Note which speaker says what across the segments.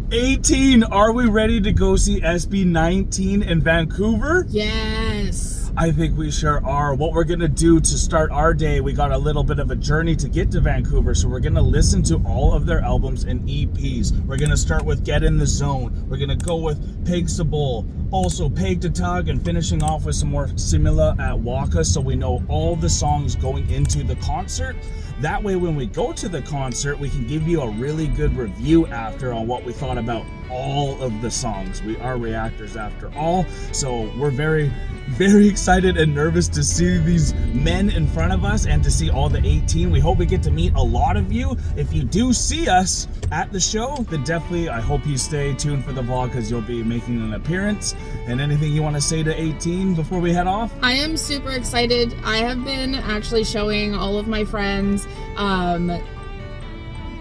Speaker 1: 18, are we ready to go see SB19 in Vancouver?
Speaker 2: Yes.
Speaker 1: I think we sure are. What we're gonna do to start our day, we got a little bit of a journey to get to Vancouver, so we're gonna listen to all of their albums and EPs. We're gonna start with Get in the Zone. We're gonna go with Pegs to Bowl, also Peg to Tug, and finishing off with some more Simula at Wakas, so we know all the songs going into the concert. That way, when we go to the concert, we can give you a really good review after on what we thought about all of the songs. We are reactors after all, so we're very, very excited and nervous to see these men in front of us and to see all the 18. We hope we get to meet a lot of you. If you do see us at the show, then definitely I hope you stay tuned for the vlog because you'll be making an appearance. And anything you want to say to 18 before we head off?
Speaker 2: I am super excited. I have been actually showing all of my friends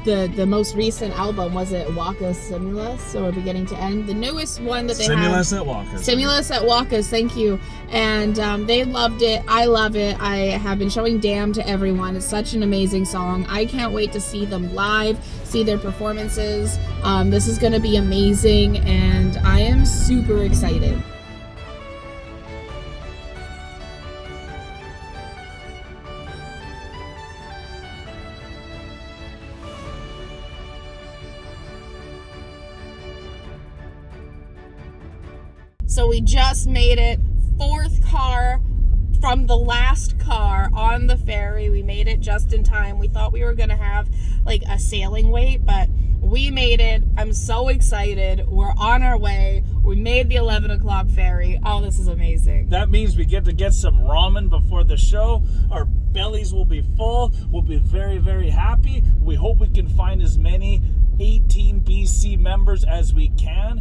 Speaker 2: the most recent album. Was it Wakas Simulus or Beginning to End? The newest one that they have.
Speaker 1: Simulus at Wakas.
Speaker 2: Simulus at Wakas, thank you. And they loved it. I love it. I have been showing Damn to everyone. It's such an amazing song. I can't wait to see them live, see their performances. This is going to be amazing, and I am super excited. So we just made it, fourth car from the last car on the ferry. We made it just in time. We thought we were gonna have like a sailing wait, but we made it. I'm so excited. We're on our way. We made the 11 o'clock ferry. Oh, this is amazing.
Speaker 1: That means we get to get some ramen before the show. Our bellies will be full. We'll be very, very happy. We hope we can find as many 18 BC members as we can.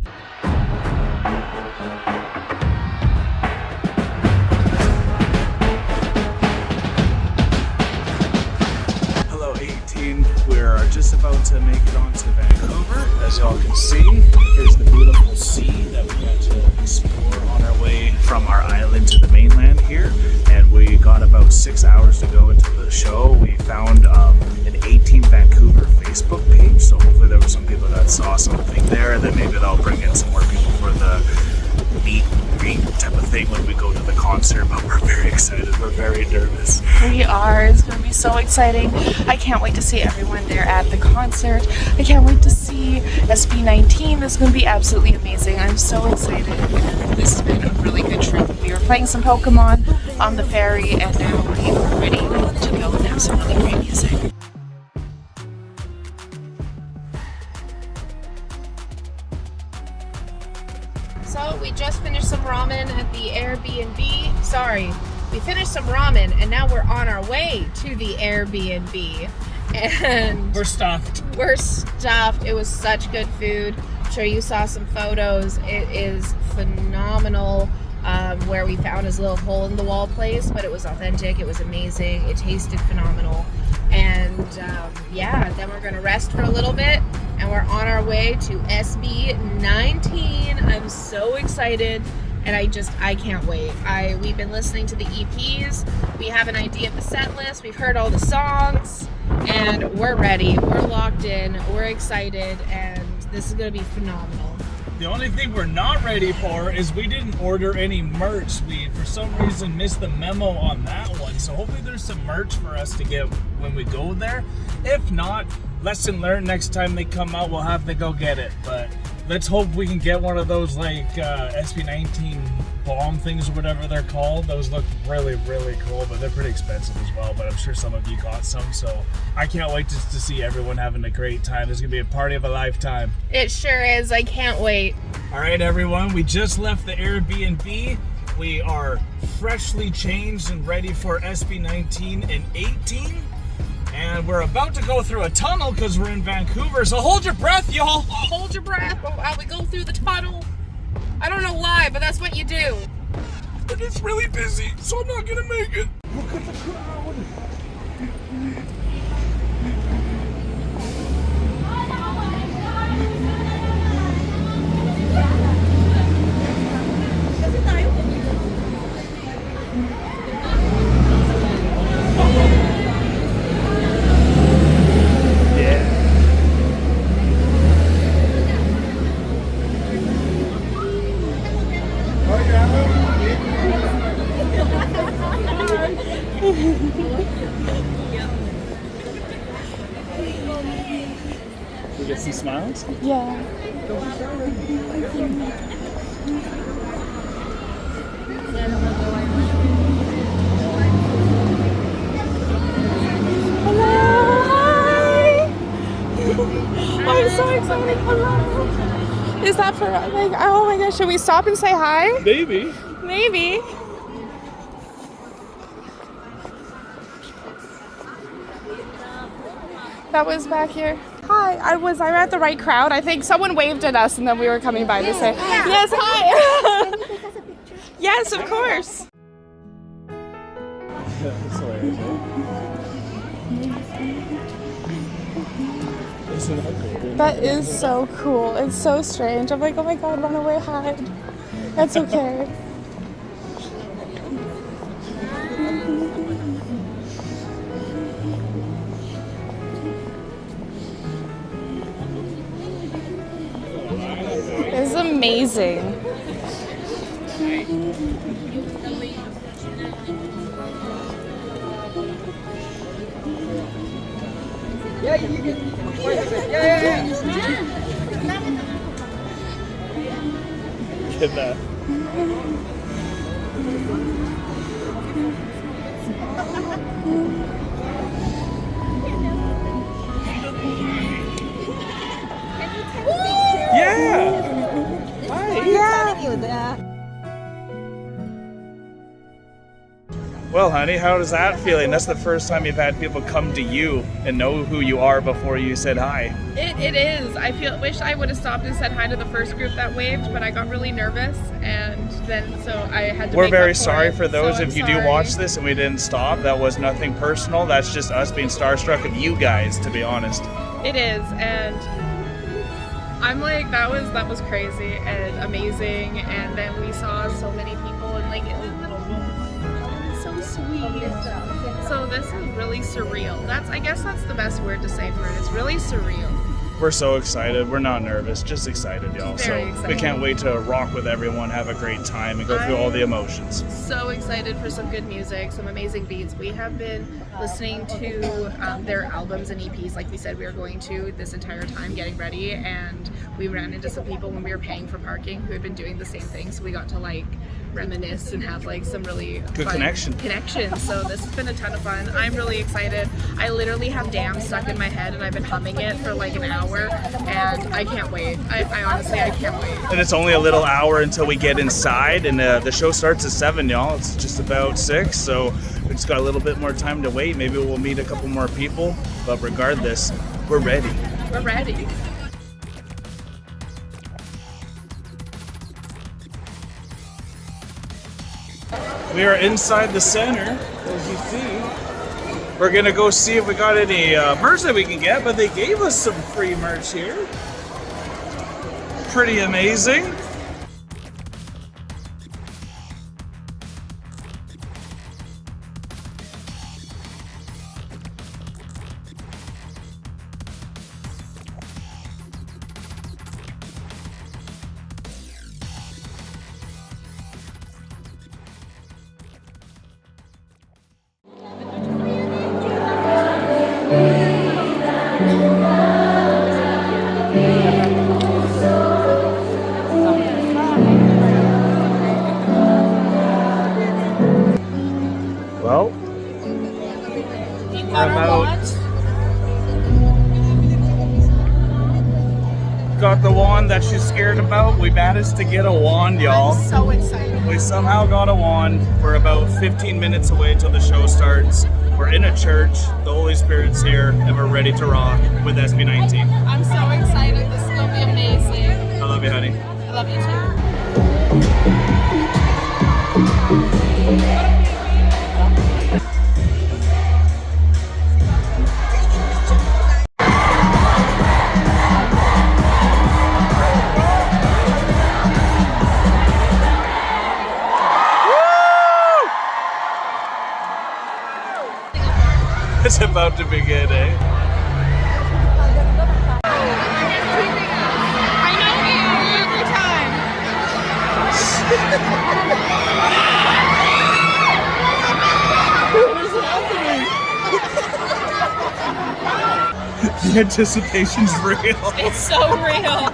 Speaker 1: Hello 18, we're just about to make it on to Vancouver. As y'all can see, here's the beautiful sea that we got to explore on our way from our island to the mainland here. And we got about 6 hours to go into the show. We found an 18 Vancouver Facebook page, so hopefully there were some people that saw something there, and then maybe they'll bring in some more people for the meet and greet type of thing when we go to the concert. But we're very excited, we're very nervous.
Speaker 3: We are. It's going to be so exciting. I can't wait to see everyone there at the concert. I can't wait to see SB19. This is going to be absolutely amazing. I'm so excited. This has been a really good trip. We were playing some Pokemon on the ferry, and now we are ready to go and have some really great music.
Speaker 2: So we just finished some ramen at the Airbnb. Sorry, we finished some ramen and now we're on our way to the Airbnb. And
Speaker 1: We're stuffed.
Speaker 2: we're stuffed. It was such good food. I'm sure you saw some photos. It is phenomenal. Where we found his little hole in the wall place, but it was authentic. It was amazing. It tasted phenomenal. And yeah, then we're gonna rest for a little bit, and we're on our way to SB19. I'm so excited, and I can't wait. We've been listening to the EPs. We have an idea of the set list. We've heard all the songs, and we're ready. We're locked in. We're excited, and this is gonna be phenomenal.
Speaker 1: The only thing we're not ready for is we didn't order any merch. We, for some reason, missed the memo on that one. So hopefully there's some merch for us to get when we go there. If not, lesson learned, next time they come out, we'll have to go get it. But let's hope we can get one of those like SB19 bomb things or whatever they're called. Those look really, really cool, but they're pretty expensive as well. But I'm sure some of you got some, so I can't wait just to see everyone having a great time. There's gonna be a party of a lifetime.
Speaker 2: It sure is. I can't wait.
Speaker 1: All right, everyone, we just left the Airbnb. We are freshly changed and ready for SB19 and 18. And we're about to go through a tunnel because we're in Vancouver. So hold your breath, y'all.
Speaker 2: Hold your breath while we go through the tunnel. I don't know why, but that's what you do.
Speaker 1: But it's really busy, so I'm not gonna make it. Look at the crowd. dance?
Speaker 3: Yeah. Hello! Hi! I'm so excited. Hello! Is that for, like, oh my gosh, should we stop and say hi?
Speaker 1: Maybe.
Speaker 3: Maybe. That was back here. Hi, I at the right crowd? I think someone waved at us and then we were coming by to say, yes, hi. Yes, of course.
Speaker 1: That's hilarious, Isn't that cool?
Speaker 3: That is so cool. It's so strange. I'm like, oh my god, run away, hide. That's okay. It's amazing.
Speaker 4: Yeah, you can.
Speaker 1: Get that. Yeah. Hi. Well, honey, how is that feeling? That's the first time you've had people come to you and know who you are before you said hi.
Speaker 3: It is. I wish I would have stopped and said hi to the first group that waved, but I got really nervous, and then so I had to.
Speaker 1: We're
Speaker 3: make
Speaker 1: very
Speaker 3: up
Speaker 1: sorry
Speaker 3: it.
Speaker 1: for those
Speaker 3: So
Speaker 1: if
Speaker 3: I'm
Speaker 1: you
Speaker 3: sorry.
Speaker 1: do watch this and we didn't stop. That was nothing personal. That's just us being starstruck of you guys, to be honest.
Speaker 3: It is, and I'm like, that was crazy and amazing, and then we saw so many people and like little so sweet. So this is really surreal. I guess that's the best word to say for it. It's really surreal.
Speaker 1: We're so excited. We're not nervous, just excited, y'all.
Speaker 3: Very
Speaker 1: So
Speaker 3: excited.
Speaker 1: we can't wait to rock with everyone, have a great time, and go through all the emotions.
Speaker 3: So excited for some good music, some amazing beats. We have been listening to their albums and EPs like we said we were going to this entire time getting ready, and we ran into some people when we were paying for parking who had been doing the same thing, so we got to like reminisce and have like some really
Speaker 1: Good
Speaker 3: fun connections. So this has been a ton of fun. I'm really excited. I literally have Damn stuck in my head and I've been humming it for like an hour, and I can't wait. I honestly can't wait.
Speaker 1: And it's only a little hour until we get inside, and the show starts at 7, y'all. It's just about 6, so we just got a little bit more time to wait. Maybe we'll meet a couple more people, but regardless, we're ready.
Speaker 3: We're ready.
Speaker 1: We are inside the center, as you see. We're gonna go see if we got any merch that we can get, but they gave us some free merch here. Pretty amazing. Well, got the wand that she's scared about. We managed to get a wand, y'all.
Speaker 3: I'm so excited.
Speaker 1: We somehow got a wand. We're about 15 minutes away till the show starts. We're in a church, the Holy Spirit's here, and we're ready to rock with SB19.
Speaker 3: I'm so excited. This is going to be amazing.
Speaker 1: I love you, honey.
Speaker 3: I love you too.
Speaker 1: It's about to begin, eh?
Speaker 3: I know you every time.
Speaker 1: The anticipation's real.
Speaker 2: It's so real.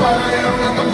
Speaker 5: Para yang datang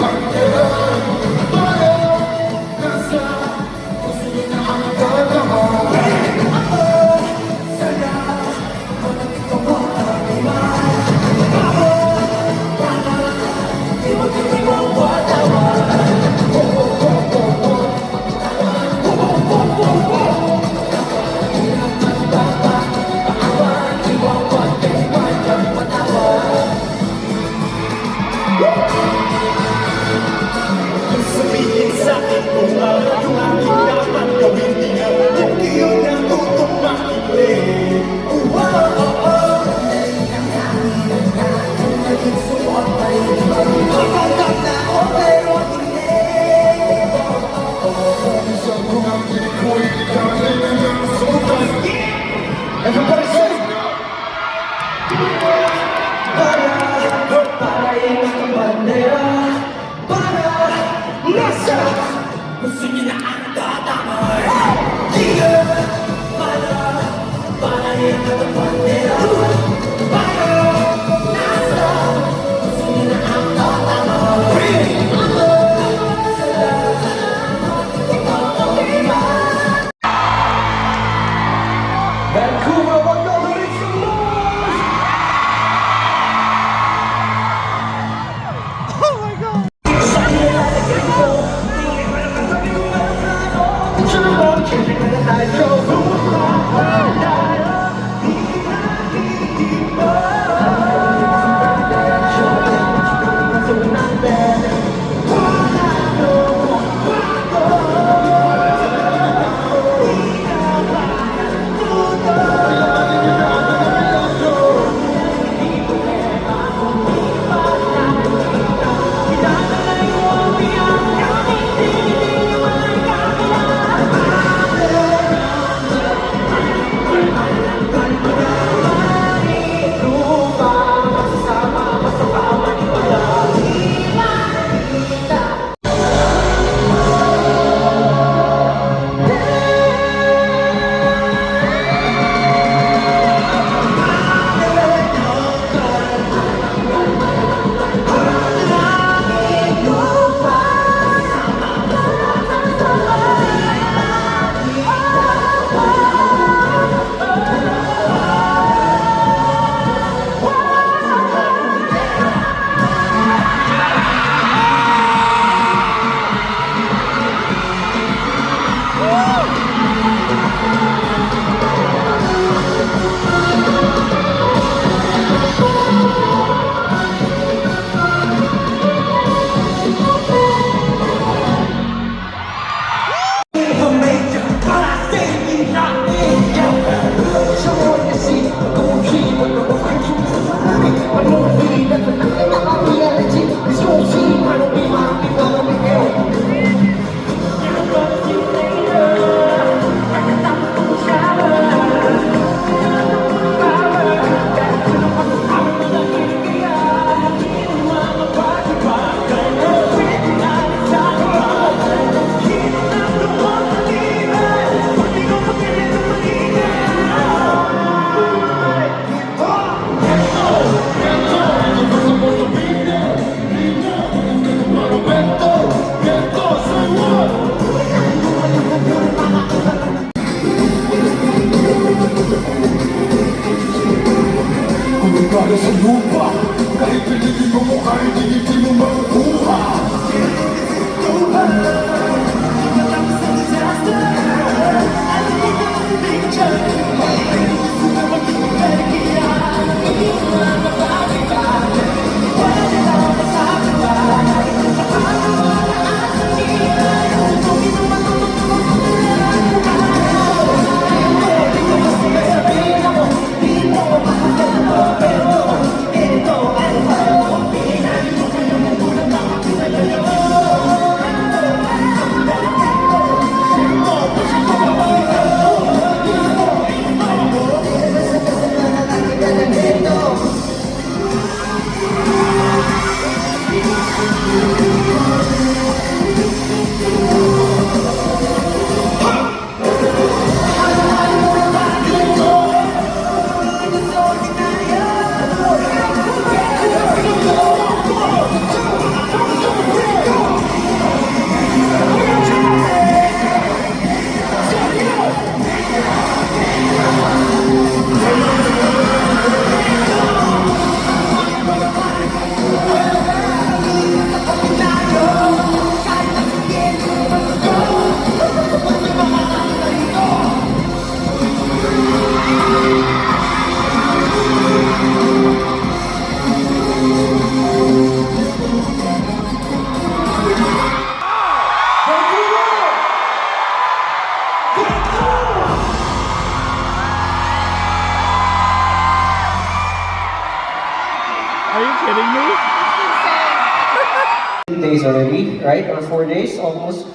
Speaker 5: days already, right? Or 4 days almost.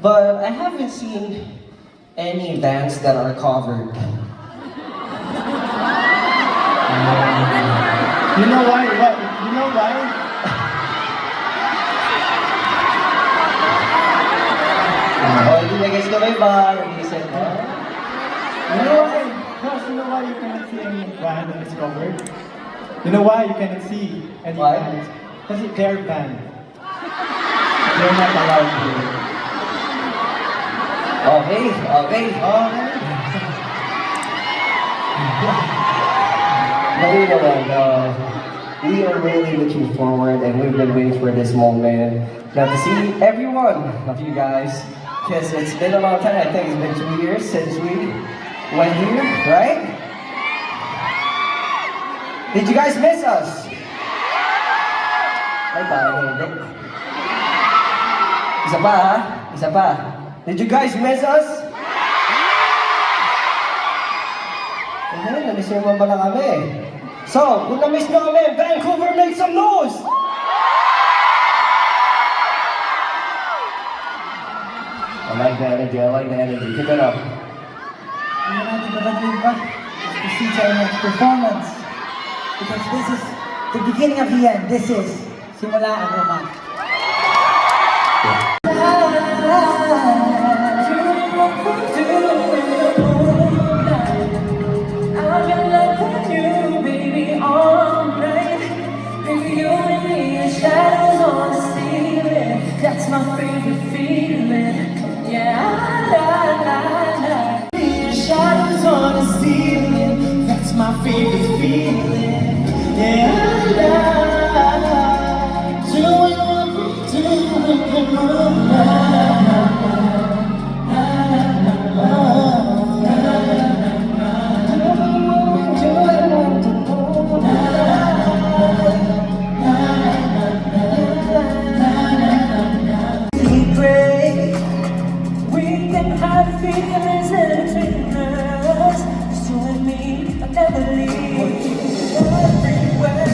Speaker 5: But I haven't seen any bands that are covered.
Speaker 6: You know why? What? You know why?
Speaker 5: Oh, hindi na guys kami ba? Nag-iisip ba?
Speaker 6: You know why? Because you know why you cannot see any band that is covered? You know why you cannot see any
Speaker 5: Why?
Speaker 6: bands? Because they're banned. They're not allowed here.
Speaker 5: Okay, okay. But you know what, we are really looking forward and we've been waiting for this moment. Now to see every one of you guys, because it's been a long time. I think it's been 2 years since we went here, right? Did you guys miss us? Ay, parang hindi. Isa pa ha? Isa pa. Did you guys miss us? Okay, na-miss nyo naman pala kami. So, kung na-miss nyo kami, Vancouver, make some noise! I like the energy, I like the energy. Keep it up.
Speaker 4: Hindi natin babagin pa to see sa next performance. Because this is the beginning of the end. This is Simula and Wakas.
Speaker 7: That's my favorite feeling. Yeah, shadows on the ceiling. That's my favorite feeling. Yeah, doing what we do in the moonlight. Feelings in between us, just you and me, I'll never leave you everywhere.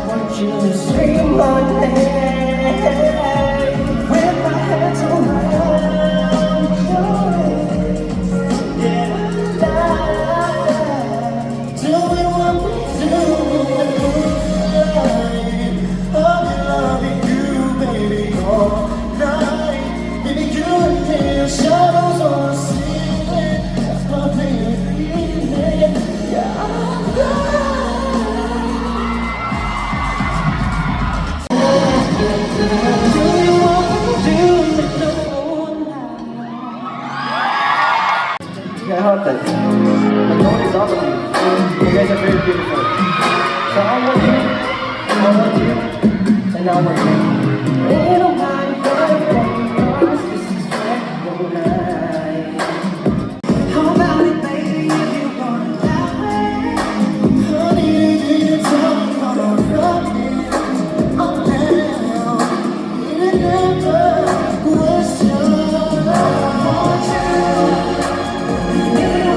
Speaker 7: Want you to scream my name with my hands around your waist. Yeah, doing what we do in the moonlight. I'll be loving you, baby, all night. Baby, you and me are shadows on the ceiling. That's my favorite feeling. Yeah, I'm doing what we do in the moonlight.
Speaker 5: You can't help it. The tone is off of you. You guys are very beautiful. So I want you, and now we're here. Ain't nobody better than us. This is Vancouver night.
Speaker 7: How about it, baby, if you want it that way? Honey, you need to tell me how to rock it. I'm down, even after question. I want you, you need to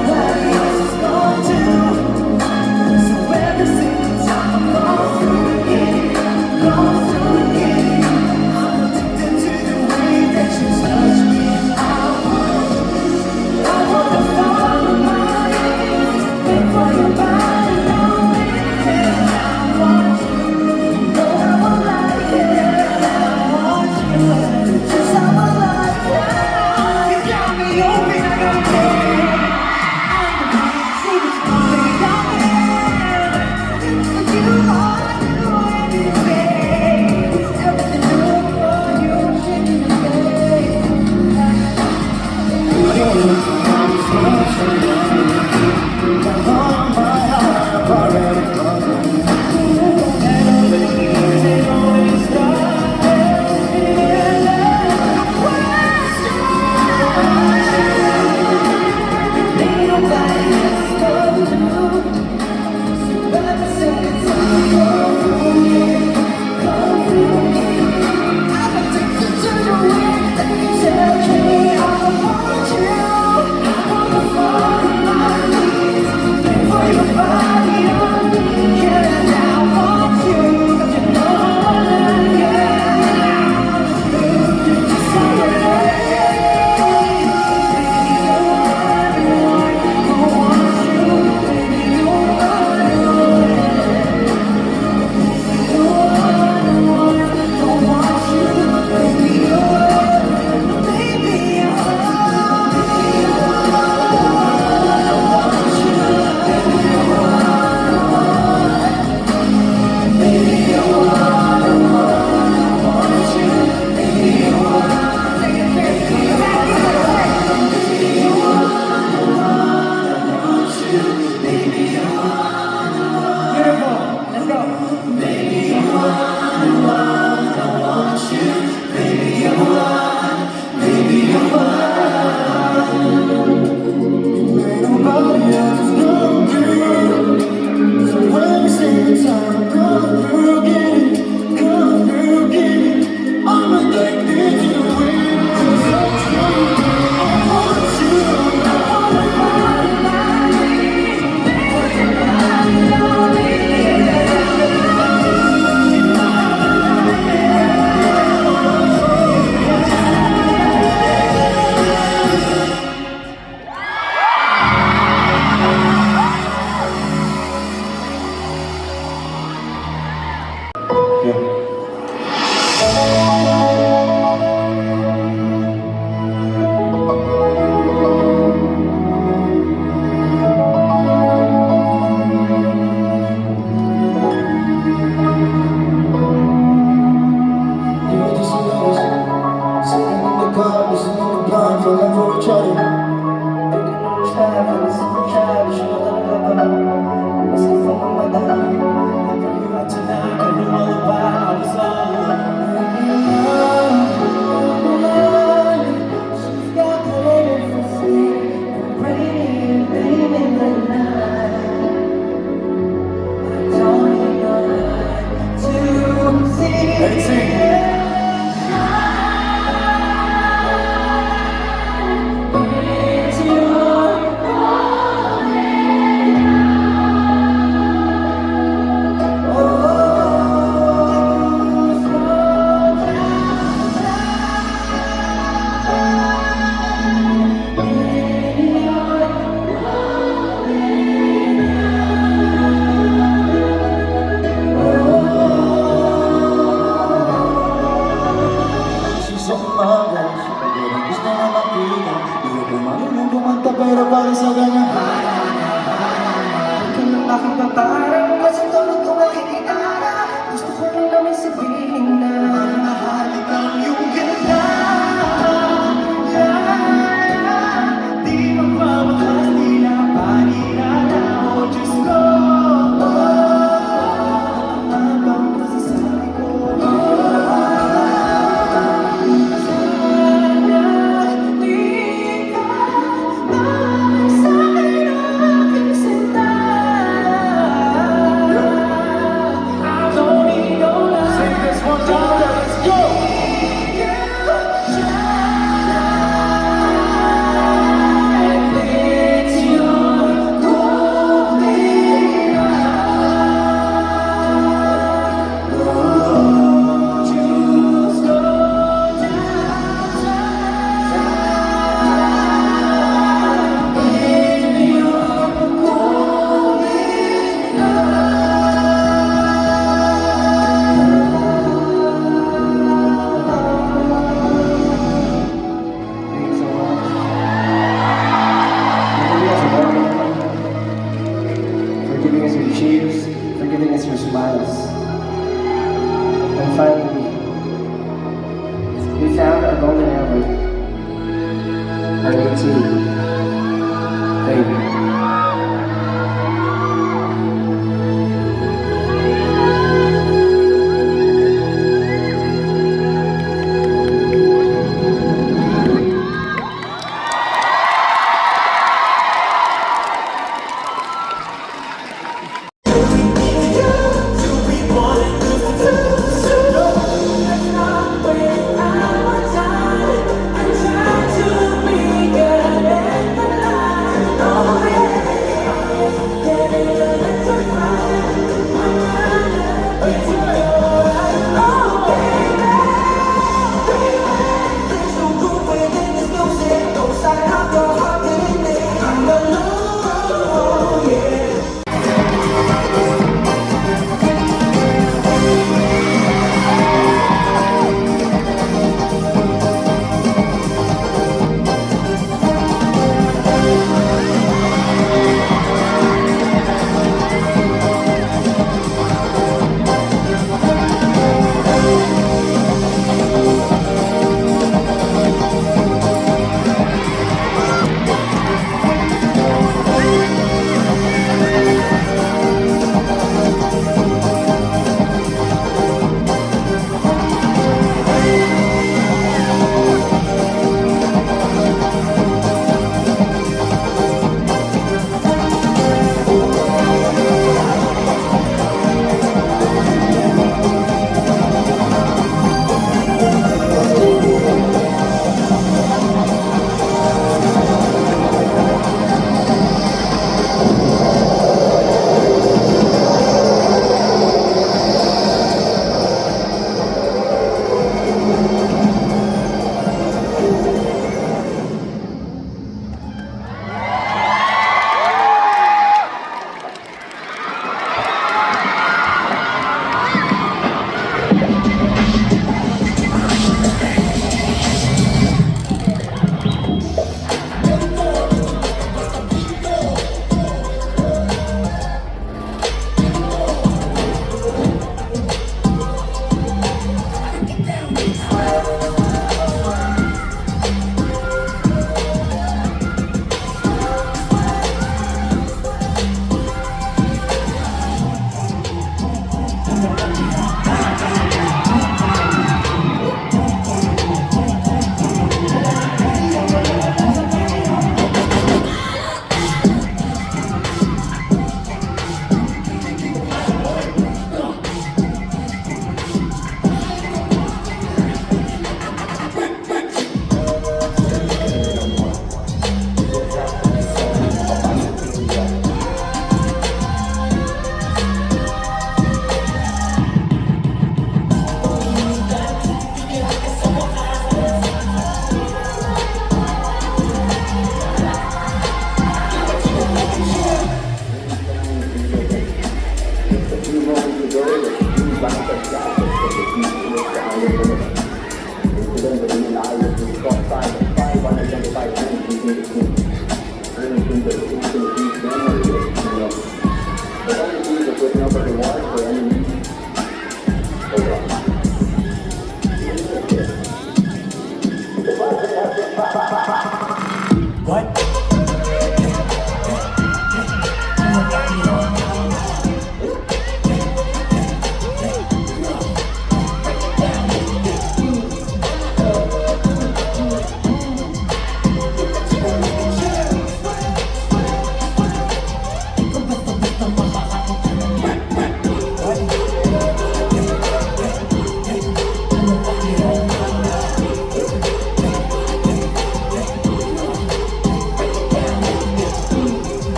Speaker 7: falling for each other.
Speaker 4: Travel, super travel, siya talaga ba? Masaya kong mamadali.
Speaker 7: You had tonight, can you lullaby? I was all
Speaker 4: She's got the letter for sleep, raining, rain in the night. I don't need no light to see.
Speaker 7: Let's sing.
Speaker 4: It's your
Speaker 7: She's on my way. Gusto na makita. Di ko marunong kumanta pero parang sa ganyan.
Speaker 4: Ikaw lang aking paparang Masang tulog kong aking gitara. Gusto ko lang namin sabihin na
Speaker 7: Mahal ang iyong ganda. Di magmamakas, di na paninala. Oh, Diyos ko. Habang masasabi ko.
Speaker 4: Di ka babalik sa'kin aking sinta.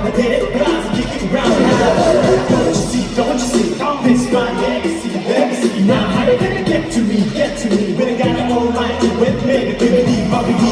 Speaker 7: I did it, but I was kicking around. Don't you see, don't you see? This my legacy, legacy. Now how you gonna get to me, get to me? When I got it all right, you went negativity, Bobby D.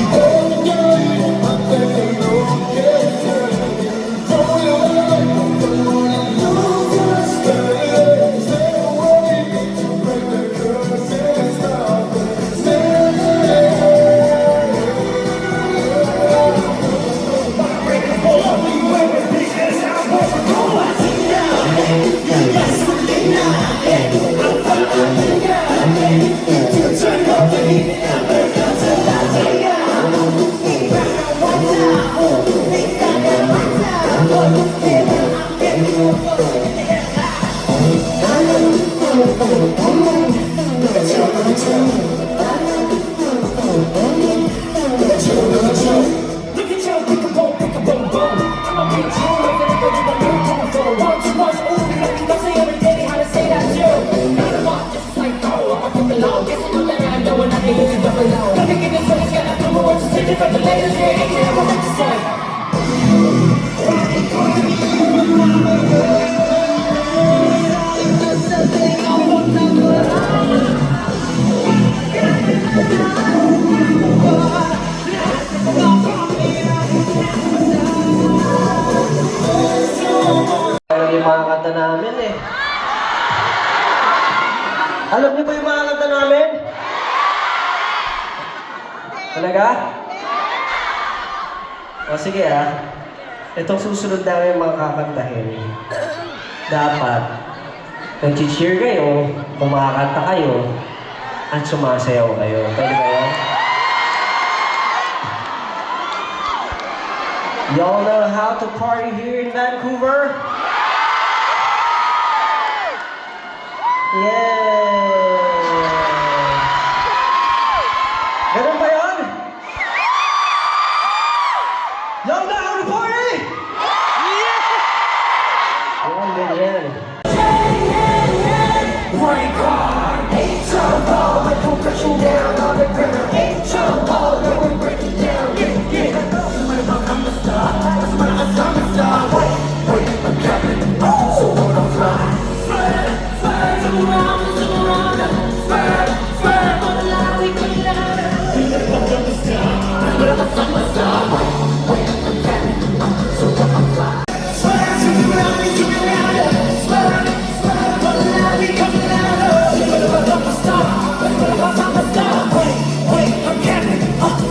Speaker 5: Yung mga kanta namin eh. Alam niyo ba yung mga kanta namin? Talaga? O sige itong susunod namin mga kakantahin. Dapat nag-cheer kayo, kumakanta kayo, at sumasayaw kayo. Pwede ba yan? Y'all know how to party here in Vancouver? Yeah! Ganun ba yun? Y'all know how to party? Yeah! Yan, ganyan.
Speaker 7: Break hard, H-O-O, but don't push you down on the ground. H-O-O, then we break it down. Yeah. Somebody about I'm the star, somebody else I'm the star. Wait, I'm Captain, so what I'm flying. Swear, turn around, swear, on the line, we come louder. I'm the star, somebody else I'm the star. Wait, I'm Captain, so what I'm flying. Swear, turn around, we come louder. Swear, on the line, we come louder. I'm the star, somebody else I'm the star. Wait, I'm Captain,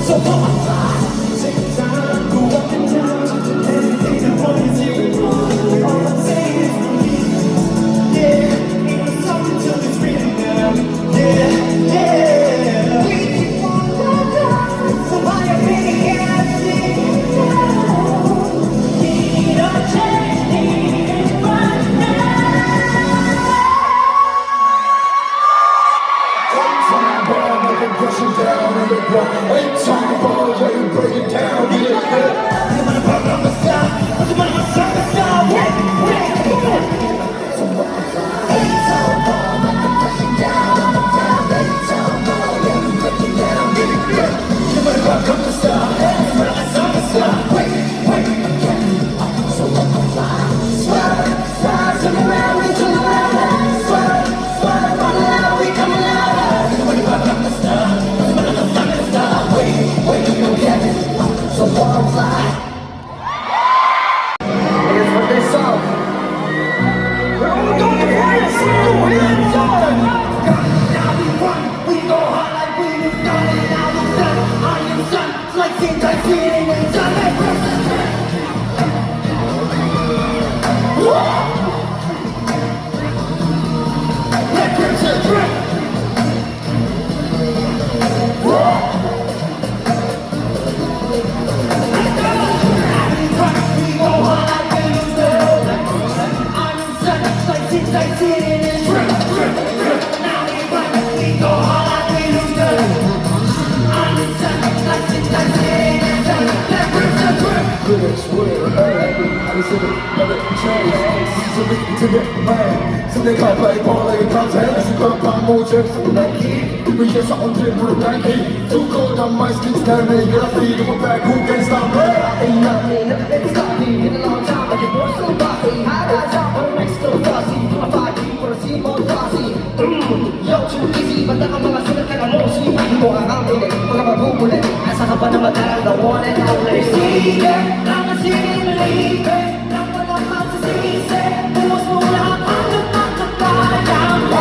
Speaker 7: so what I'm flying. Take time, go up and down, anything that one is here. All I'm saying is yeah, it's something till it's really now. Yeah. We keep on going, so why you really acting down? Need a change right now. One time, boy, make it push it down in the ground. One time, boy, let it break it down. Somebody pop on the side, somebody on the side. Wait.
Speaker 8: They can't play ball like a contact. As you got five more chips in the Nike. We just on tip with a Nike. Too cold on my skin, stand me. Get a feed in my back, who can stop me? Ain't nothing, nothing can stop me. In a long time,
Speaker 4: na matagal, the one and only. Sige, ang masiging malibe, nang walang magsisisi, buwas mo lahat ang nagpapagpapayang mo.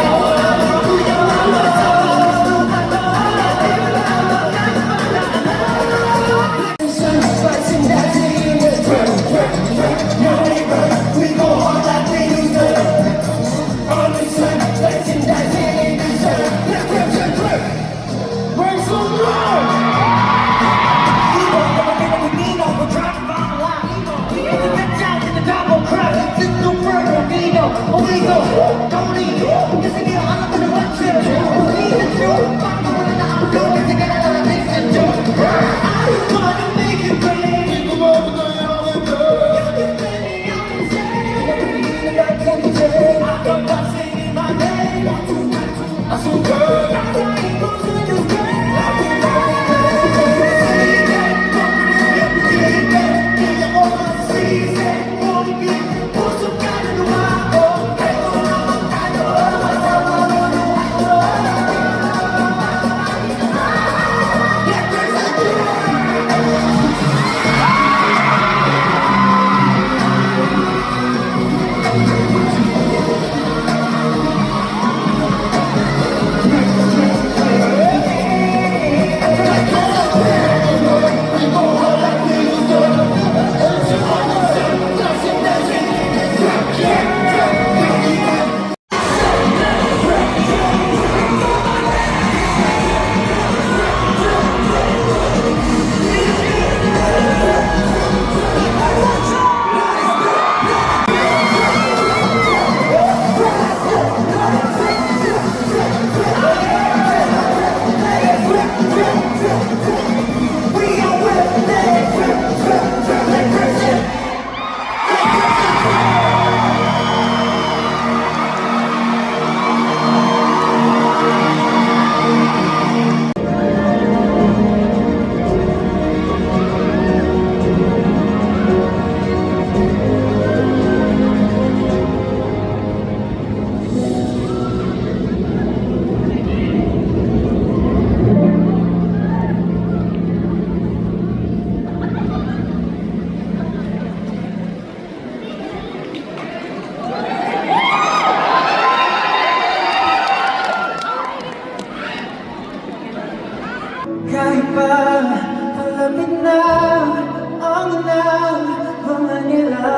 Speaker 4: Kahit pa palapit na ang inang mga nila,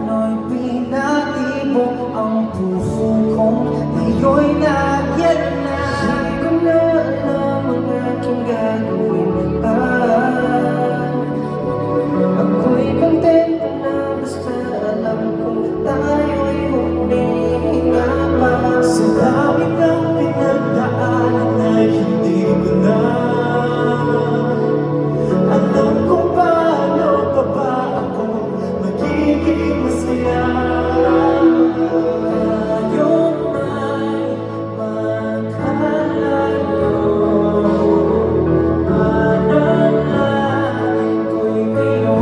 Speaker 4: ano'y pinatibok ang puso kong ngayon nagyan na. Hindi ko na alam ang aking gagawin pa. Ako'y kontento na basta alam kong tayo'y humihinga pa. Sa dami ng pinagdaanan ay hindi ko na alam kung paano pa ba ako magiging masaya. Tayong may magkalayo, mananalangin ko'y kayo.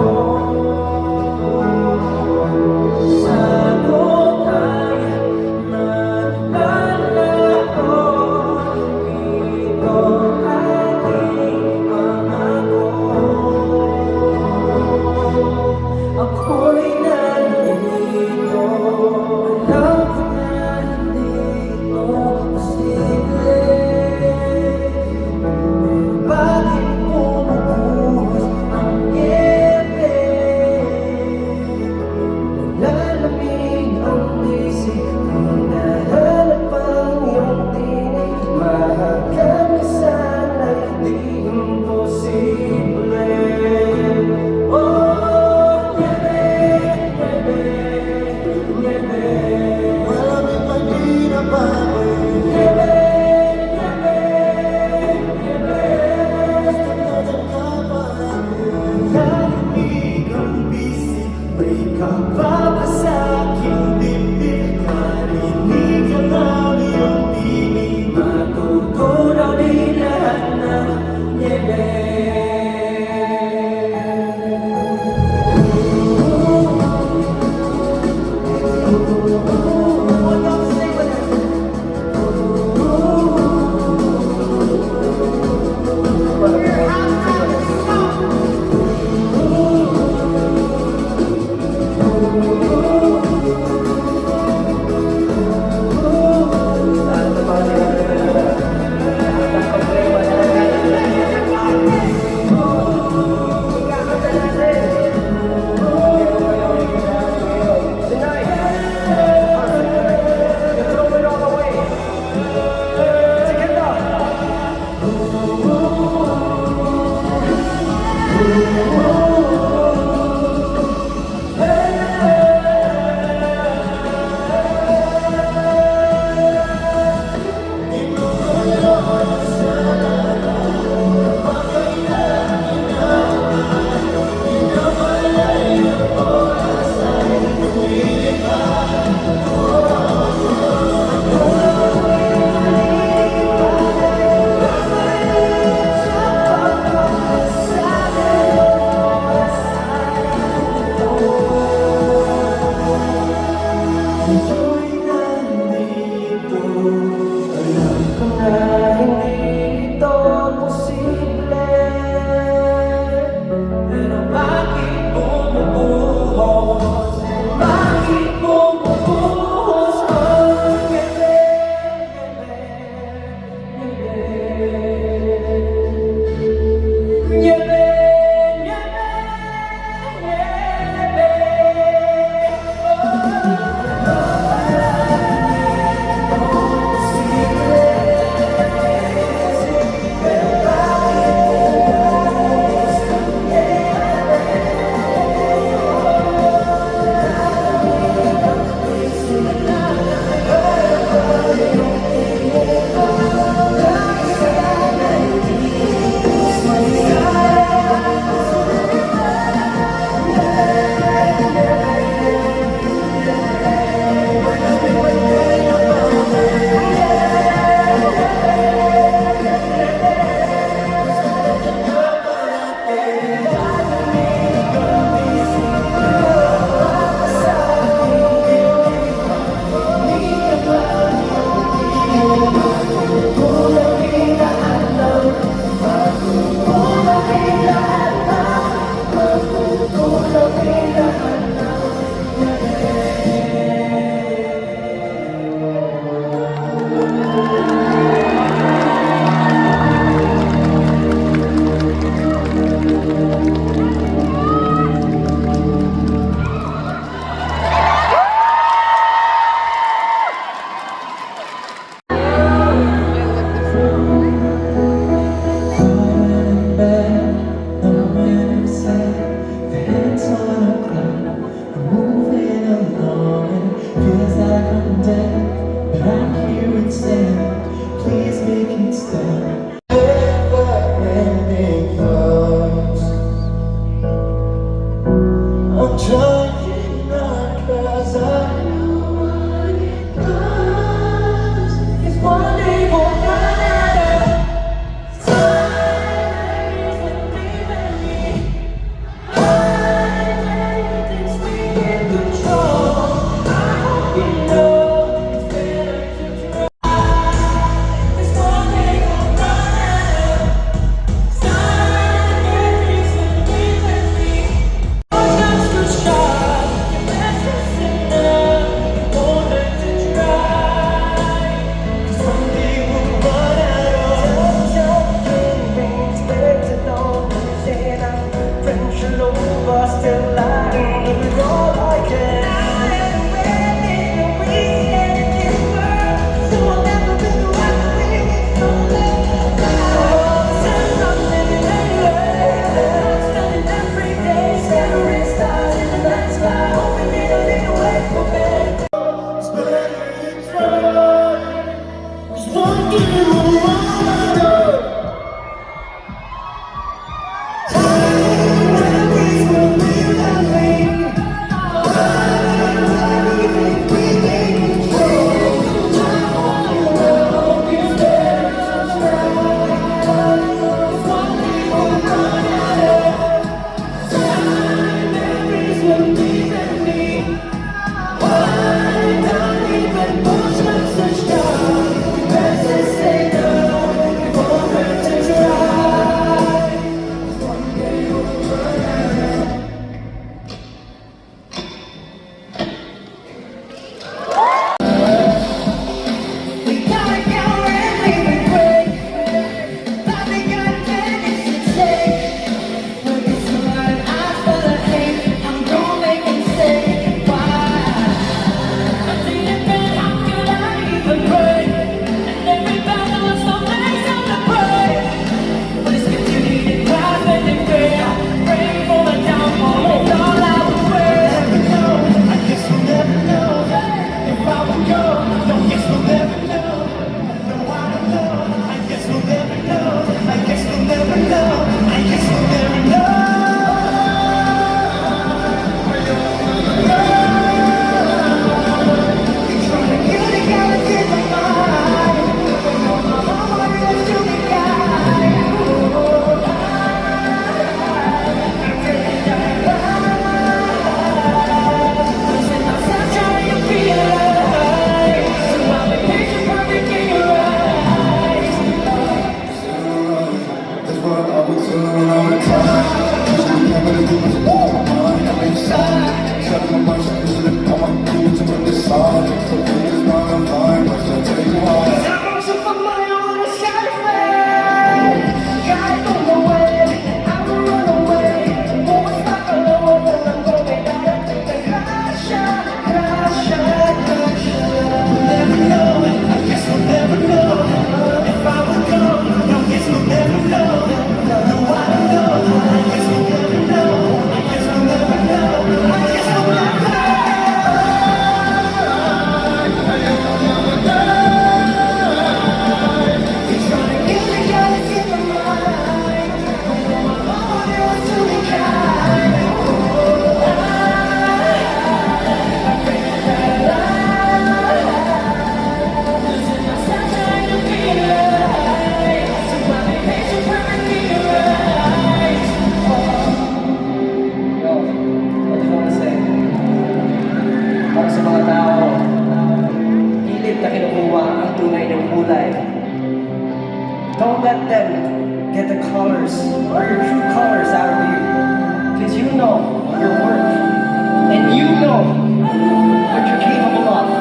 Speaker 4: Sagot ay magpalako, ito aking pangako. Ako'y nandito, alam ko na hindi ito posible. Bakit bumubuhos ang NYEBE? Nalalamig ang isip, hinahanap ang iyong tinig. Mahagkan ka sana'y di imposible. Oh, NYEBE, NYEBE, malamig man di nabawi. NYEBE, NYEBE, basta DUNGKA pa rin. Nalalamig ang bisig, may kababa sa aking dibdib. Marinig ang ang iyong tinig, matutunaw din lahat ng NYEBE. Hey,
Speaker 5: sa mga tao, hilig na kinukuha ang tunay ng kulay. Don't let them get the colors or your true colors out of you. Because you know your worth. And you know what you're capable of.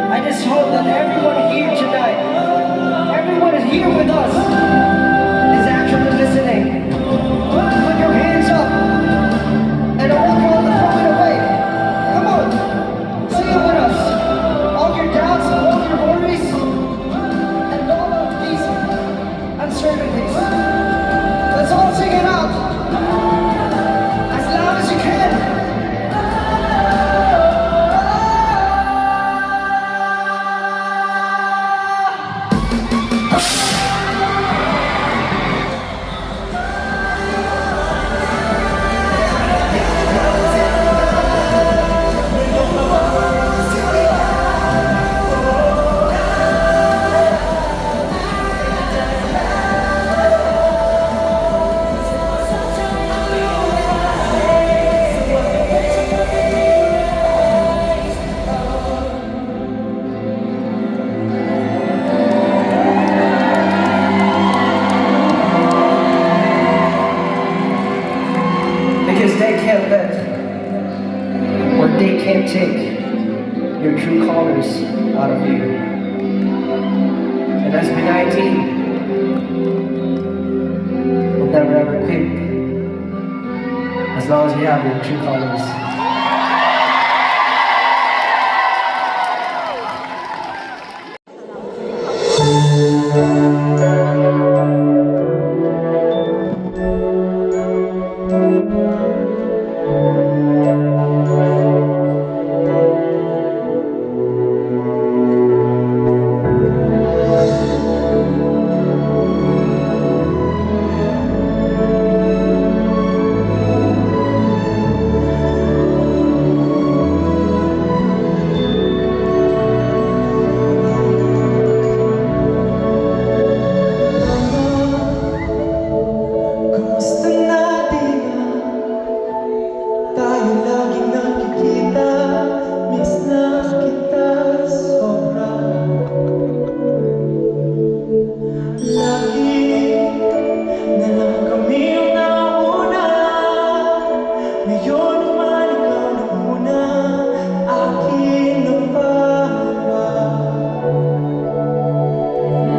Speaker 5: I just hope that everyone here tonight, everyone is here with us, is actually listening. Put your hands up. And I want you all to throw it away. Come on. Sing it with us. All your doubts, all your worries, and all of these uncertainties. Let's all sing it out. As loud as you can. Because they can't let, or they can't take your true colors out of you. And SB19 will never ever quit as long as you have your true colors.
Speaker 4: Kumusta na di ba? Tayo laging nakikita. Miss na kita sobra. Lagi na lang kami ang nauna. Ngayon naman ikaw na muna. Akin ang para.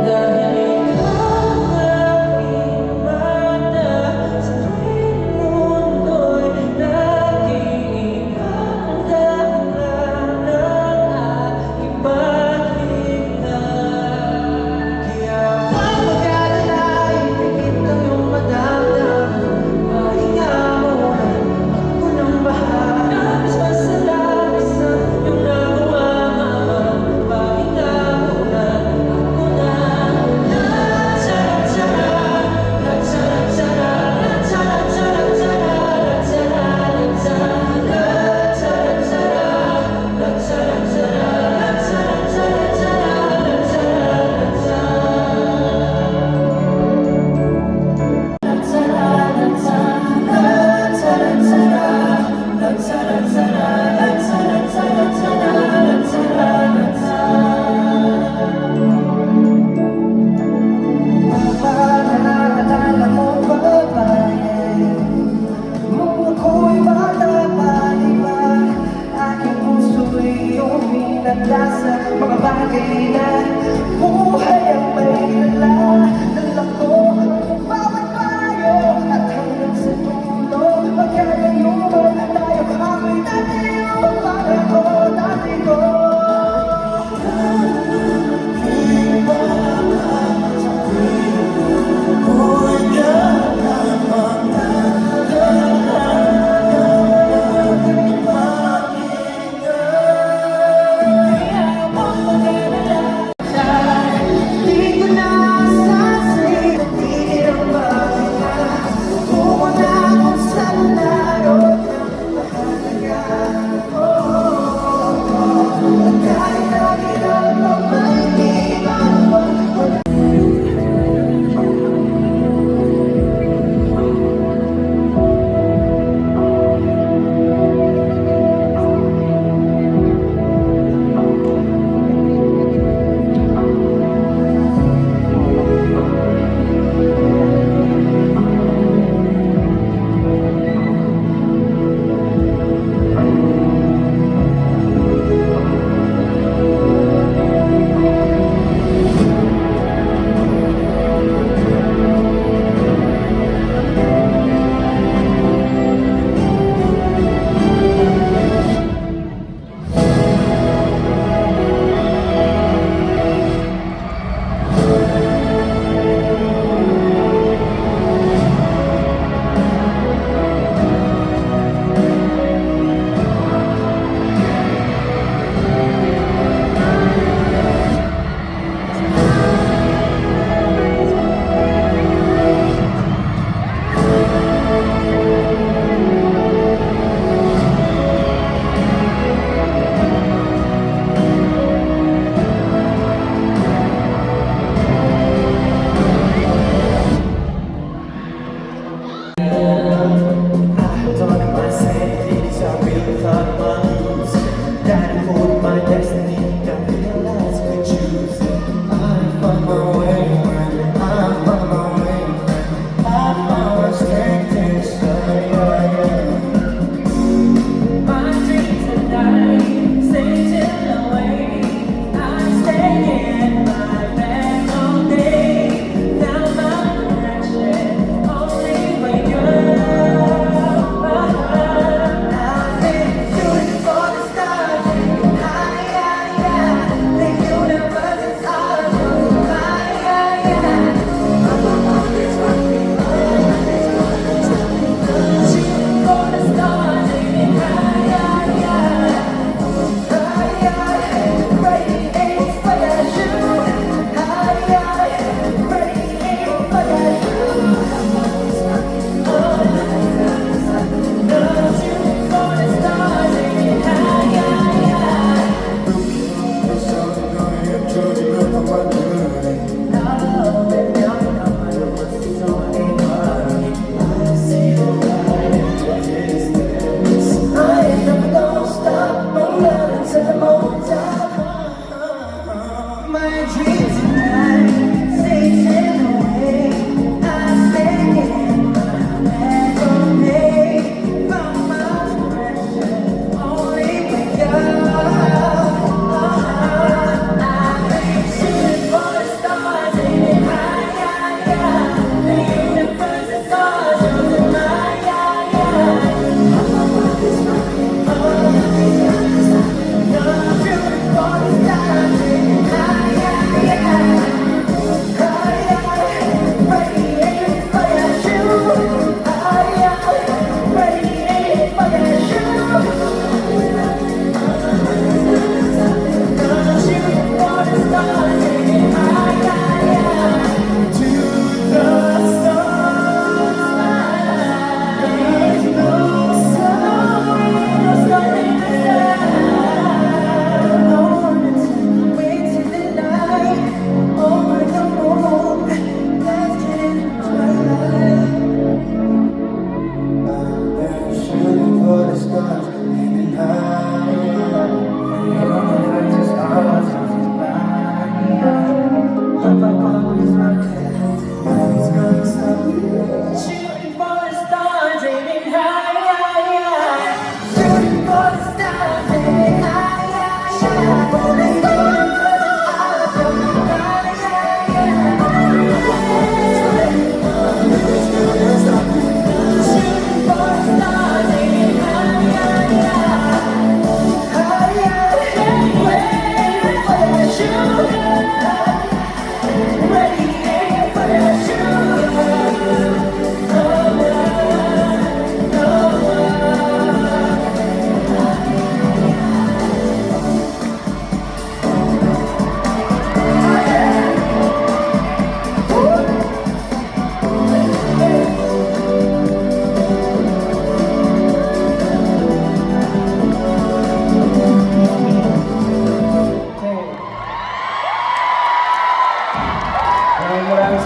Speaker 4: Dahil ikaw ang mata sa tuwing mundo'y naging iba ang dahilan ng aking paghinga. Kaya huwag mag-alala, ipikit ang iyong madamdaman. Pahinga muna, ako nang bahala. Labis pa sa labis ang iyong nagawa, mama. Pahinga muna, ako na. Naalala mo ba bakit? Nung ako'y bata pa, di ba? Aking puso'y uminanda sa mga bagay na buhay ang may dala. Dala ko ang bawat payo at hanggang sa dulo. Magkakayo mo tayo, ako'y tatayo para ko, dati ko.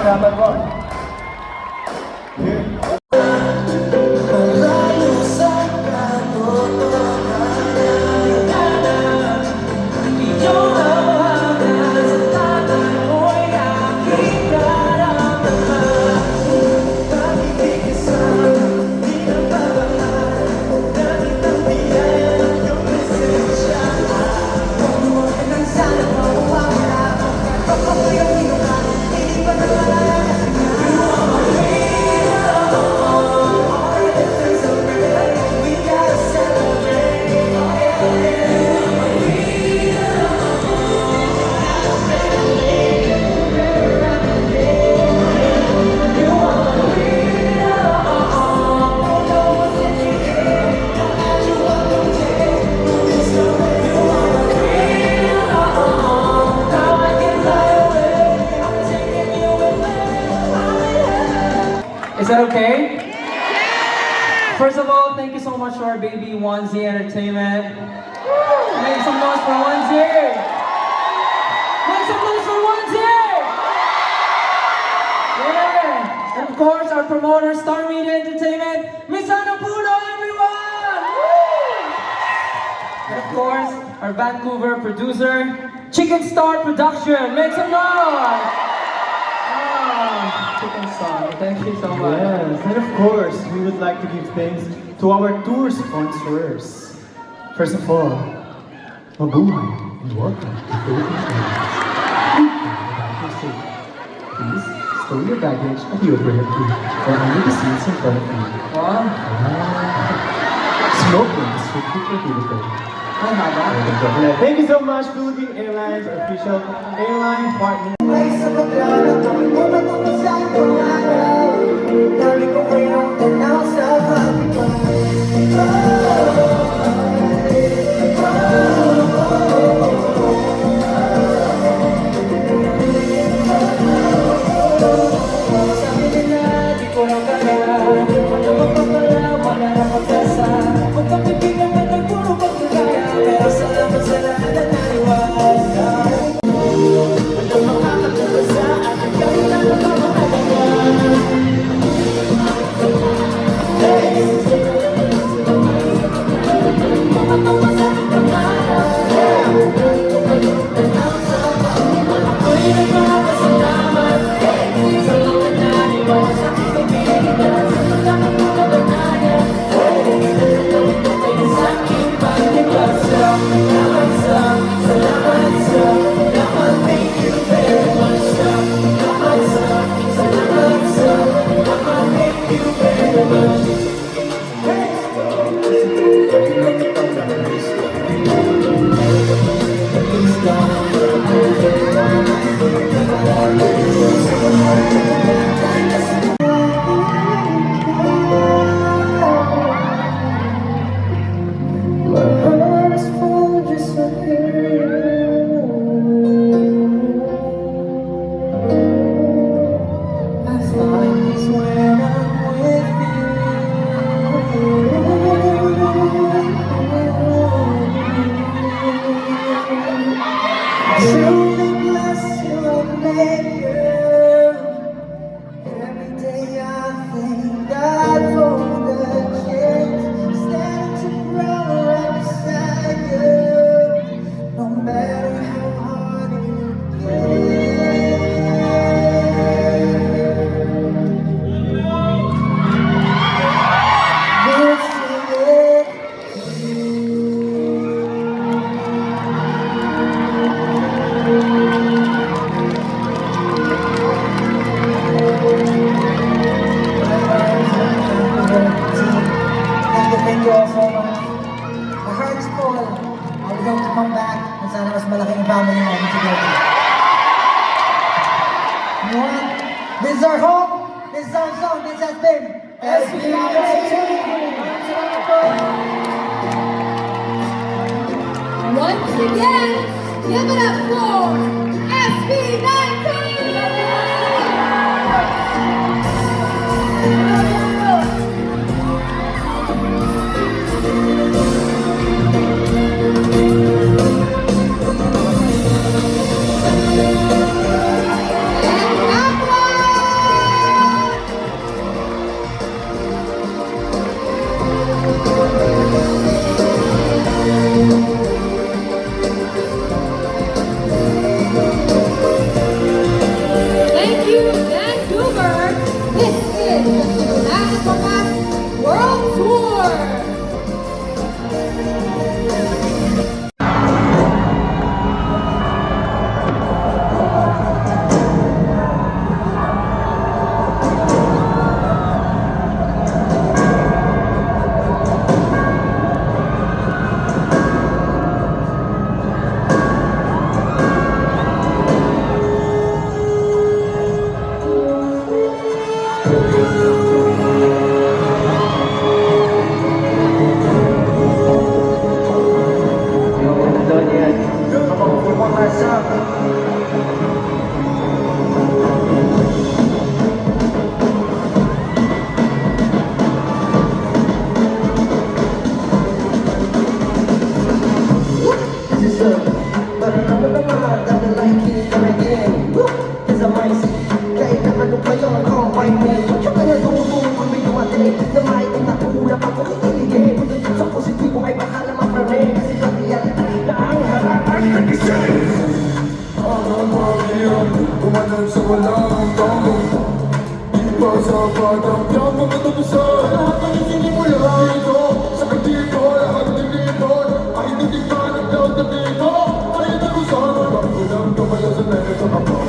Speaker 6: salamat po.
Speaker 7: Malayo sa katotohanan, iyong hawakan sa tatay mo'y aking nararamdaman. Bakit di kasama, di nagmamahal, nangit ang biyaya ng iyong presensya. Huwag ka nang sana mawawala, kapag iyong inuman, hindi pa nawala kasi nga.
Speaker 9: Is that okay? First of all, thank you so much to our baby Onesie Entertainment. Make some noise for Onesie! Make some noise for Onesie! Yeah! And of course, our promoter, Star Media Entertainment, Miss Ana Puno, everyone! Woo! And of course, our Vancouver producer, Chicken Star Production. Make some noise! Chicken Star, thank you so much.
Speaker 6: Yes, and of course, we would like to give thanks to our tour sponsors. First of all, mabuhay and welcome to Philippine Airlines. Please stow your baggage at the overhead bin or under the seats in front of you.
Speaker 9: Wow.
Speaker 6: Smoking is strictly prohibited. Thank you so much, Philippine Airlines, our official airline partner.
Speaker 7: May sa paglalak, umat ang isang pangarap. Dami ko kayong tanaw sa sabi nila, di ko lang kaya. Ano magpapala, wala na pag-asa. Kung kapitigan na ng puro pagkakaya, pero salamat sa lahat na naniwala. Walang makakatulog sa aking kailan na mamahalaga. Ako'y nagpapasalamat sa mga naniwala sa aking kaibigan. Sa mga kapaganayan, sa aking pagbasa. Salamat sa, thank you very much sa, salamat sa, thank you very much. My heart is full just for you. I find peace when I'm with you. Truly bless your maker. Every day I thank God for the chance standing to grow right beside you. No matter how hard it gets. We'll sing it. Thank you all so much. My heart is full. I would love to come back and sana mas malaking family namin together. You know what? This is our home. This is our song. This has been SB19.
Speaker 10: Once again, give it up for SB19! And
Speaker 8: Umanan sa walang tamo. Di pa sa batang yang mga tutusan. Lahat ng sinimula ito. Sa kandito, lahat dinito. Ay hindi ka nagdaw dito. Ay nagusan. Bago lang kamaya sa meron sa kapal.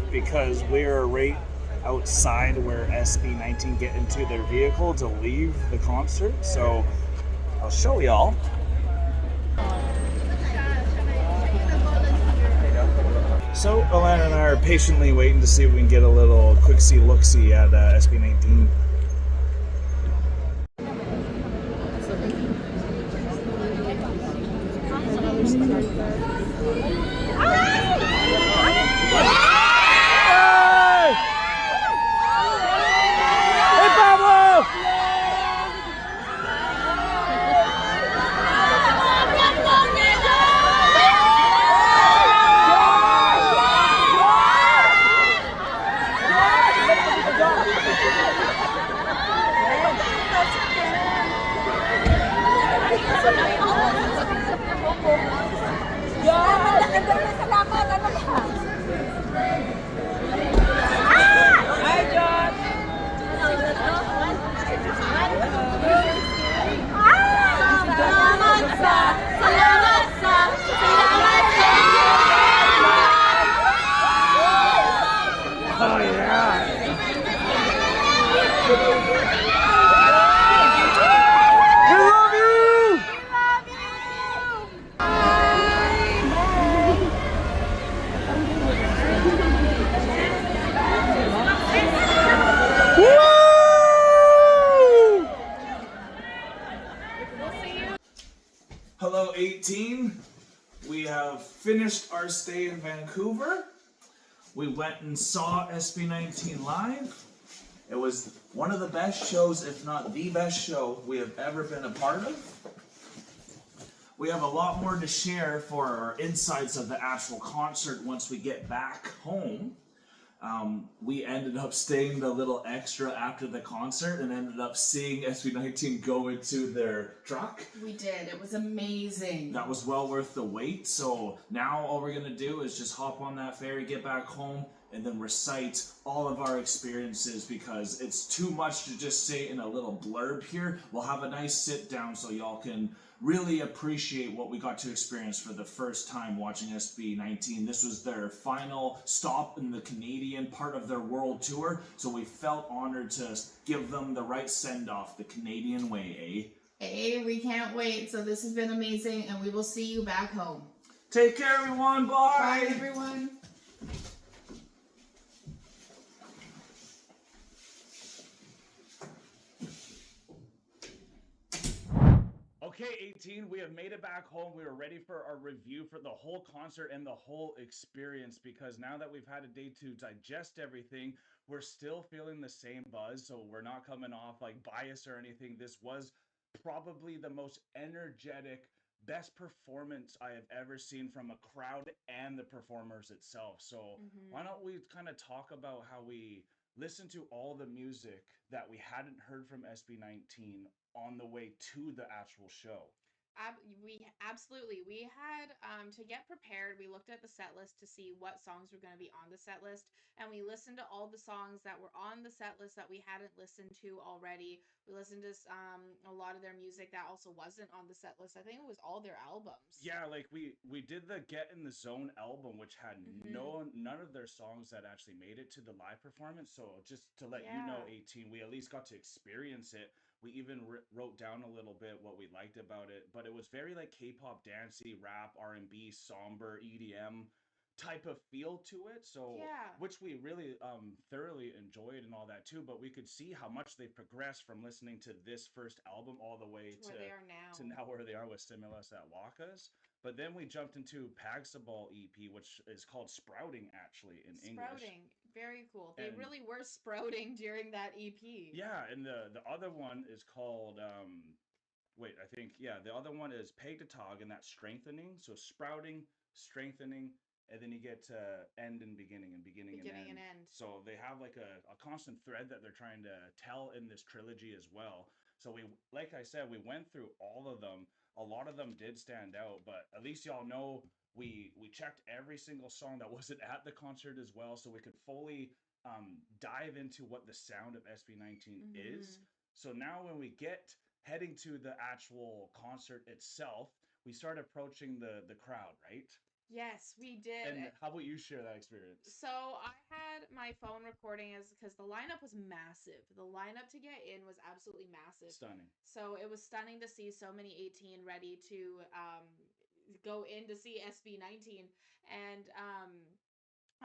Speaker 1: Because we're right outside where SB19 get into their vehicle to leave the concert. So I'll show y'all. So Alanna and I are patiently waiting to see if we can get a little quick look-see at SB19. 18, we have finished our stay in Vancouver. We went and saw SB19 live. It was one of the best shows, if not the best show we have ever been a part of. We have a lot more to share for our insights of the actual concert once we get back home. We ended up staying the little extra after the concert and ended up seeing SB19 go into their truck.
Speaker 2: We did. It was amazing.
Speaker 1: That was well worth the wait. So now all we're gonna do is just hop on that ferry, get back home, and then recite all of our experiences because it's too much to just say in a little blurb here. We'll have a nice sit down so y'all can really appreciate what we got to experience for the first time watching SB19. This was their final stop in the Canadian part of their world tour, so we felt honored to give them the right send-off the Canadian way, eh?
Speaker 2: Hey, we can't wait. So this has been amazing, and we will see you back home.
Speaker 1: Take care, everyone. Bye.
Speaker 2: Bye, everyone.
Speaker 1: Okay, 18, we have made it back home. We were ready for our review for the whole concert and the whole experience because now that we've had a day to digest everything, we're still feeling the same buzz. So we're not coming off like bias or anything. This was probably the most energetic, best performance I have ever seen from a crowd and the performers itself. So why don't we kind of talk about how we listened to all the music that we hadn't heard from SB19 on the way to the actual show.
Speaker 2: We absolutely. We had to get prepared. We looked at the set list to see what songs were going to be on the set list, and we listened to all the songs that were on the set list that we hadn't listened to already. We listened to a lot of their music that also wasn't on the set list. I think it was all their albums.
Speaker 1: Yeah, like we did the Get in the Zone album, which had none of their songs that actually made it to the live performance. So just to let you know, 18, we at least got to experience it. We even wrote down a little bit what we liked about it, but it was very like K-pop, dancey, rap, R&B, somber, EDM type of feel to it. So, which we really thoroughly enjoyed and all that too. But we could see how much they progressed from listening to this first album all the way to
Speaker 2: where they are now.
Speaker 1: To now where they are with Simula at Wakas. But then we jumped into Pagsabal EP, which is called Sprouting actually in English.
Speaker 2: Sprouting. Very cool. They really were sprouting during that EP.
Speaker 1: Yeah, and the other one is called the other one is Peg to Tog, and that's strengthening. So sprouting, strengthening, and then you get to end and beginning and beginning and end. So they have like a constant thread that they're trying to tell in this trilogy as well. So we, like I said, we went through all of them. A lot of them did stand out, but at least y'all know we checked every single song that wasn't at the concert as well, so we could fully dive into what the sound of SB19 is. So now when we get heading to the actual concert itself, we start approaching the crowd, right?
Speaker 2: Yes, we did.
Speaker 1: And how about you share that experience?
Speaker 2: So I had my phone recording because the lineup was massive. The lineup to get in was absolutely massive.
Speaker 1: Stunning.
Speaker 2: So it was stunning to see so many 18 ready to go in to see SB19. And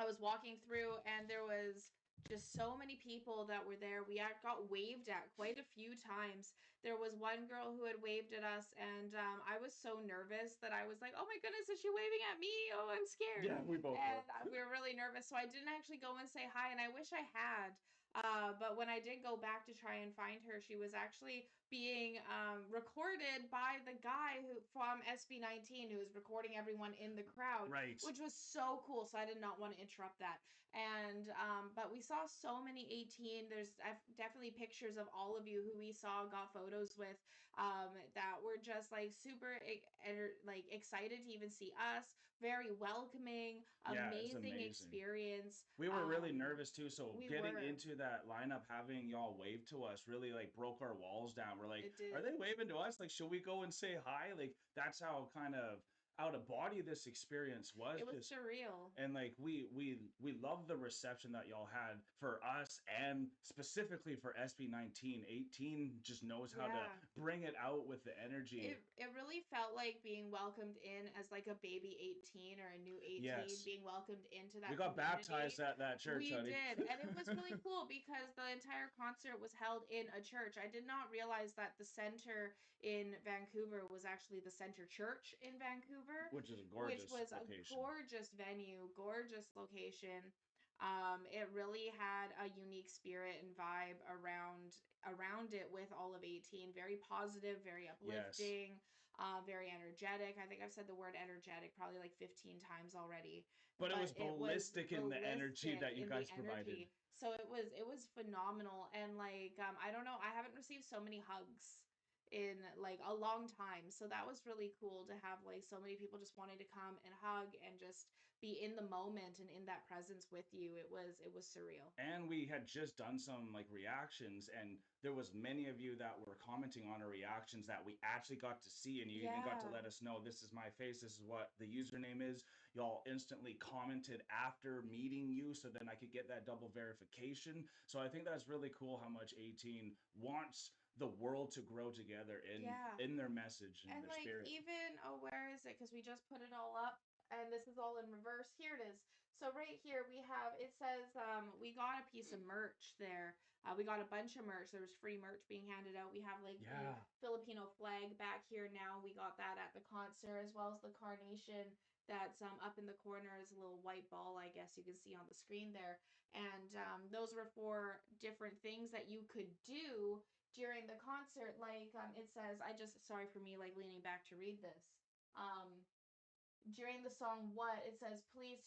Speaker 2: I was walking through and there was just so many people that were there. We got waved at quite a few times. There was one girl who had waved at us, and I was so nervous that I was like, oh my goodness, is she waving at me? Oh, I'm scared.
Speaker 1: Yeah, we both
Speaker 2: were. We were really nervous, so I didn't actually go and say hi, and I wish I had. But when I did go back to try and find her, she was actually being recorded by the guy from SB19 who was recording everyone in the crowd,
Speaker 1: right?
Speaker 2: Which was so cool. So I did not want to interrupt that. And but we saw so many 18. There's definitely pictures of all of you who we saw, got photos with, that were just like super like excited to even see us. Very welcoming, amazing experience.
Speaker 1: We were really nervous too, so getting into that lineup, having y'all wave to us really like broke our walls down. We're like, are they waving to us? Like, should we go and say hi? Like, that's how kind of out of body this experience was.
Speaker 2: It was
Speaker 1: Just
Speaker 2: surreal.
Speaker 1: and like we love the reception that y'all had for us, and specifically for SB19. 18 just knows how
Speaker 2: Yeah.
Speaker 1: to bring it out with the energy.
Speaker 2: It really felt like being welcomed in as like a baby 18 or a new 18,
Speaker 1: Yes.
Speaker 2: being welcomed into that
Speaker 1: We got
Speaker 2: community.
Speaker 1: baptized at that church,
Speaker 2: We
Speaker 1: honey.
Speaker 2: did, and it was really cool because the entire concert was held in a church. I did not realize that the center in Vancouver was actually the center church in Vancouver,
Speaker 1: Which is a gorgeous
Speaker 2: which was
Speaker 1: location.
Speaker 2: a gorgeous venue, gorgeous location. It really had a unique spirit and vibe around it with all of 18. Very positive, very uplifting, very energetic. I think I've said the word energetic probably like 15 times already.
Speaker 1: But it was ballistic in the energy that you guys provided.
Speaker 2: So it was phenomenal, and like I don't know, I haven't received so many hugs in like a long time. So that was really cool to have like so many people just wanting to come and hug and just be in the moment and in that presence with you. It was surreal.
Speaker 1: And we had just done some like reactions, and there was many of you that were commenting on our reactions that we actually got to see, and you even got to
Speaker 2: Yeah.
Speaker 1: let us know, this is my face, this is what the username is. Y'all instantly commented after meeting you, so then I could get that double verification. So I think that's really cool how much 18 wants the world to grow together
Speaker 2: Yeah.
Speaker 1: in their message and
Speaker 2: And
Speaker 1: their
Speaker 2: like
Speaker 1: spirit.
Speaker 2: even where is it? Because we just put it all up, and this is all in reverse. Here it is. So right here we have, it says we got a piece of merch there. We got a bunch of merch. There was free merch being handed out. We have like the Filipino flag back here now. We got that at the concert, as well as the carnation that's up in the corner is a little white ball, I guess you can see on the screen there. And those were for different things that you could do during the concert. Like it says, sorry for me like leaning back to read this. During the song What, it says, please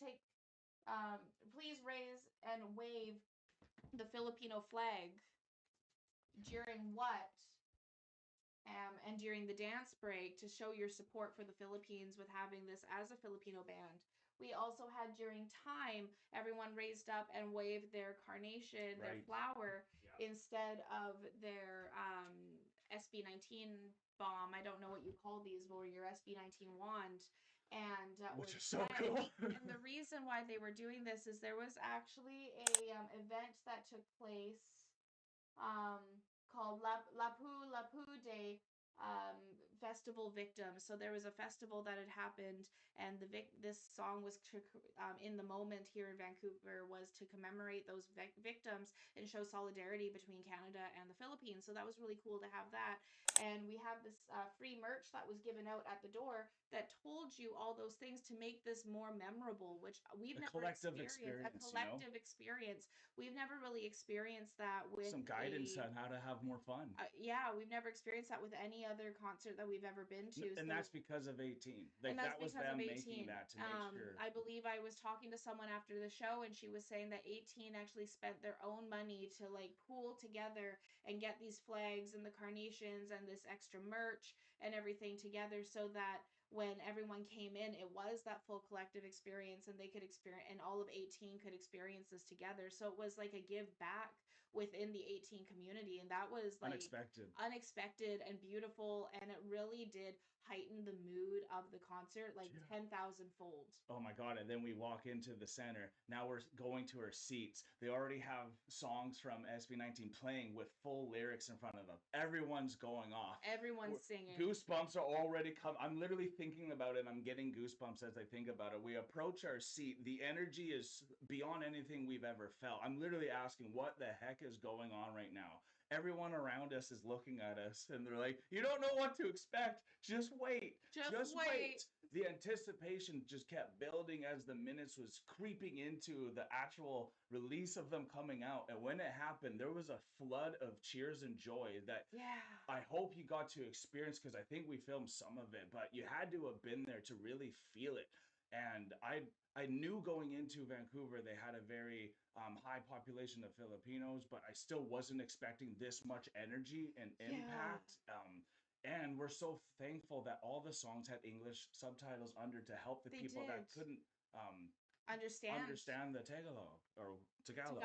Speaker 2: raise and wave the Filipino flag during What, and during the dance break to show your support for the Philippines with having this as a Filipino band. We also had during Time, everyone raised up and waved their carnation, their flower, instead of their SB19 bomb. I don't know what you call these, or your SB19 wand. And
Speaker 1: which is so cool.
Speaker 2: And the reason why they were doing this is there was actually a event that took place called Lapu Day Festival Victims. So there was a festival that had happened, and this song was in the moment here in Vancouver was to commemorate those victims and show solidarity between Canada and the Philippines. So that was really cool to have that. And we have this free merch that was given out at the door that told you all those things to make this more memorable, which we've never experienced. A collective experience. We've never really experienced that with
Speaker 1: some guidance on how to have more fun.
Speaker 2: Yeah, we've never experienced that with any other concert that we've ever been to.
Speaker 1: And that's because of 18. Like,
Speaker 2: and that's
Speaker 1: that was
Speaker 2: because
Speaker 1: them
Speaker 2: of 18.
Speaker 1: making that to make sure.
Speaker 2: I believe I was talking to someone after the show, and she was saying that 18 actually spent their own money to like pool together and get these flags and the carnations and this extra merch and everything together, so that when everyone came in, it was that full collective experience, and they could experience, and all of 18 could experience this together. So it was like a give back within the 18 community, and that was like unexpected and beautiful, and it really did heighten the mood of the concert like 10,000 fold.
Speaker 1: Oh my god. And then we walk into the center. Now we're going to our seats. They already have songs from SB19 playing with full lyrics in front of them. Everyone's going off.
Speaker 2: Everyone's singing.
Speaker 1: Goosebumps are already coming. I'm literally thinking about it. I'm getting goosebumps as I think about it. We approach our seat. The energy is beyond anything we've ever felt. I'm literally asking, what the heck is going on right now? Everyone around us is looking at us, and they're like, you don't know what to expect. Just wait. Just wait. The anticipation just kept building as the minutes was creeping into the actual release of them coming out. And when it happened, there was a flood of cheers and joy that I hope you got to experience, because I think we filmed some of it, but you had to have been there to really feel it. And I knew going into Vancouver they had a very high population of Filipinos, but I still wasn't expecting this much energy and impact. And we're so thankful that all the songs had English subtitles under to help the people that couldn't understand the Tagalog or Tagalog.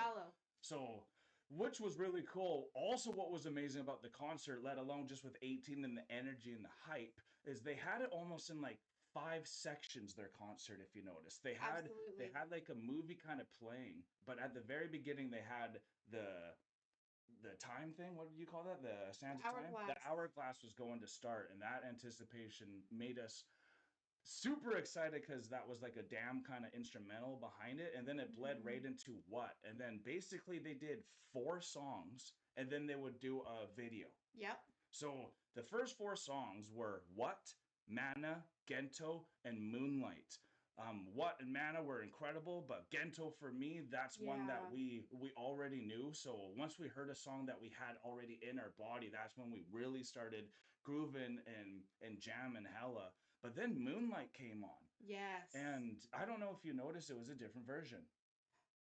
Speaker 1: So, which was really cool. Also, what was amazing about the concert, let alone just with 18 and the energy and the hype, is they had it almost in like 5 sections their concert, if you notice. They had
Speaker 2: Absolutely.
Speaker 1: like a movie kind of playing, but at the very beginning they had the time thing. What do you call that? The sands of time. The
Speaker 2: Hourglass.
Speaker 1: hourglass was going to start, and that anticipation made us super excited because that was like a damn kind of instrumental behind it, and then it bled right into what, and then basically they did 4 songs, and then they would do a video.
Speaker 2: Yep.
Speaker 1: So the first 4 songs were What, Mana, Gento, and Moonlight. What and Mana were incredible, but Gento for me, that's one that we already knew. So once we heard a song that we had already in our body, that's when we really started grooving and jamming hella. But then Moonlight came on.
Speaker 2: Yes.
Speaker 1: And I don't know if you noticed, it was a different version.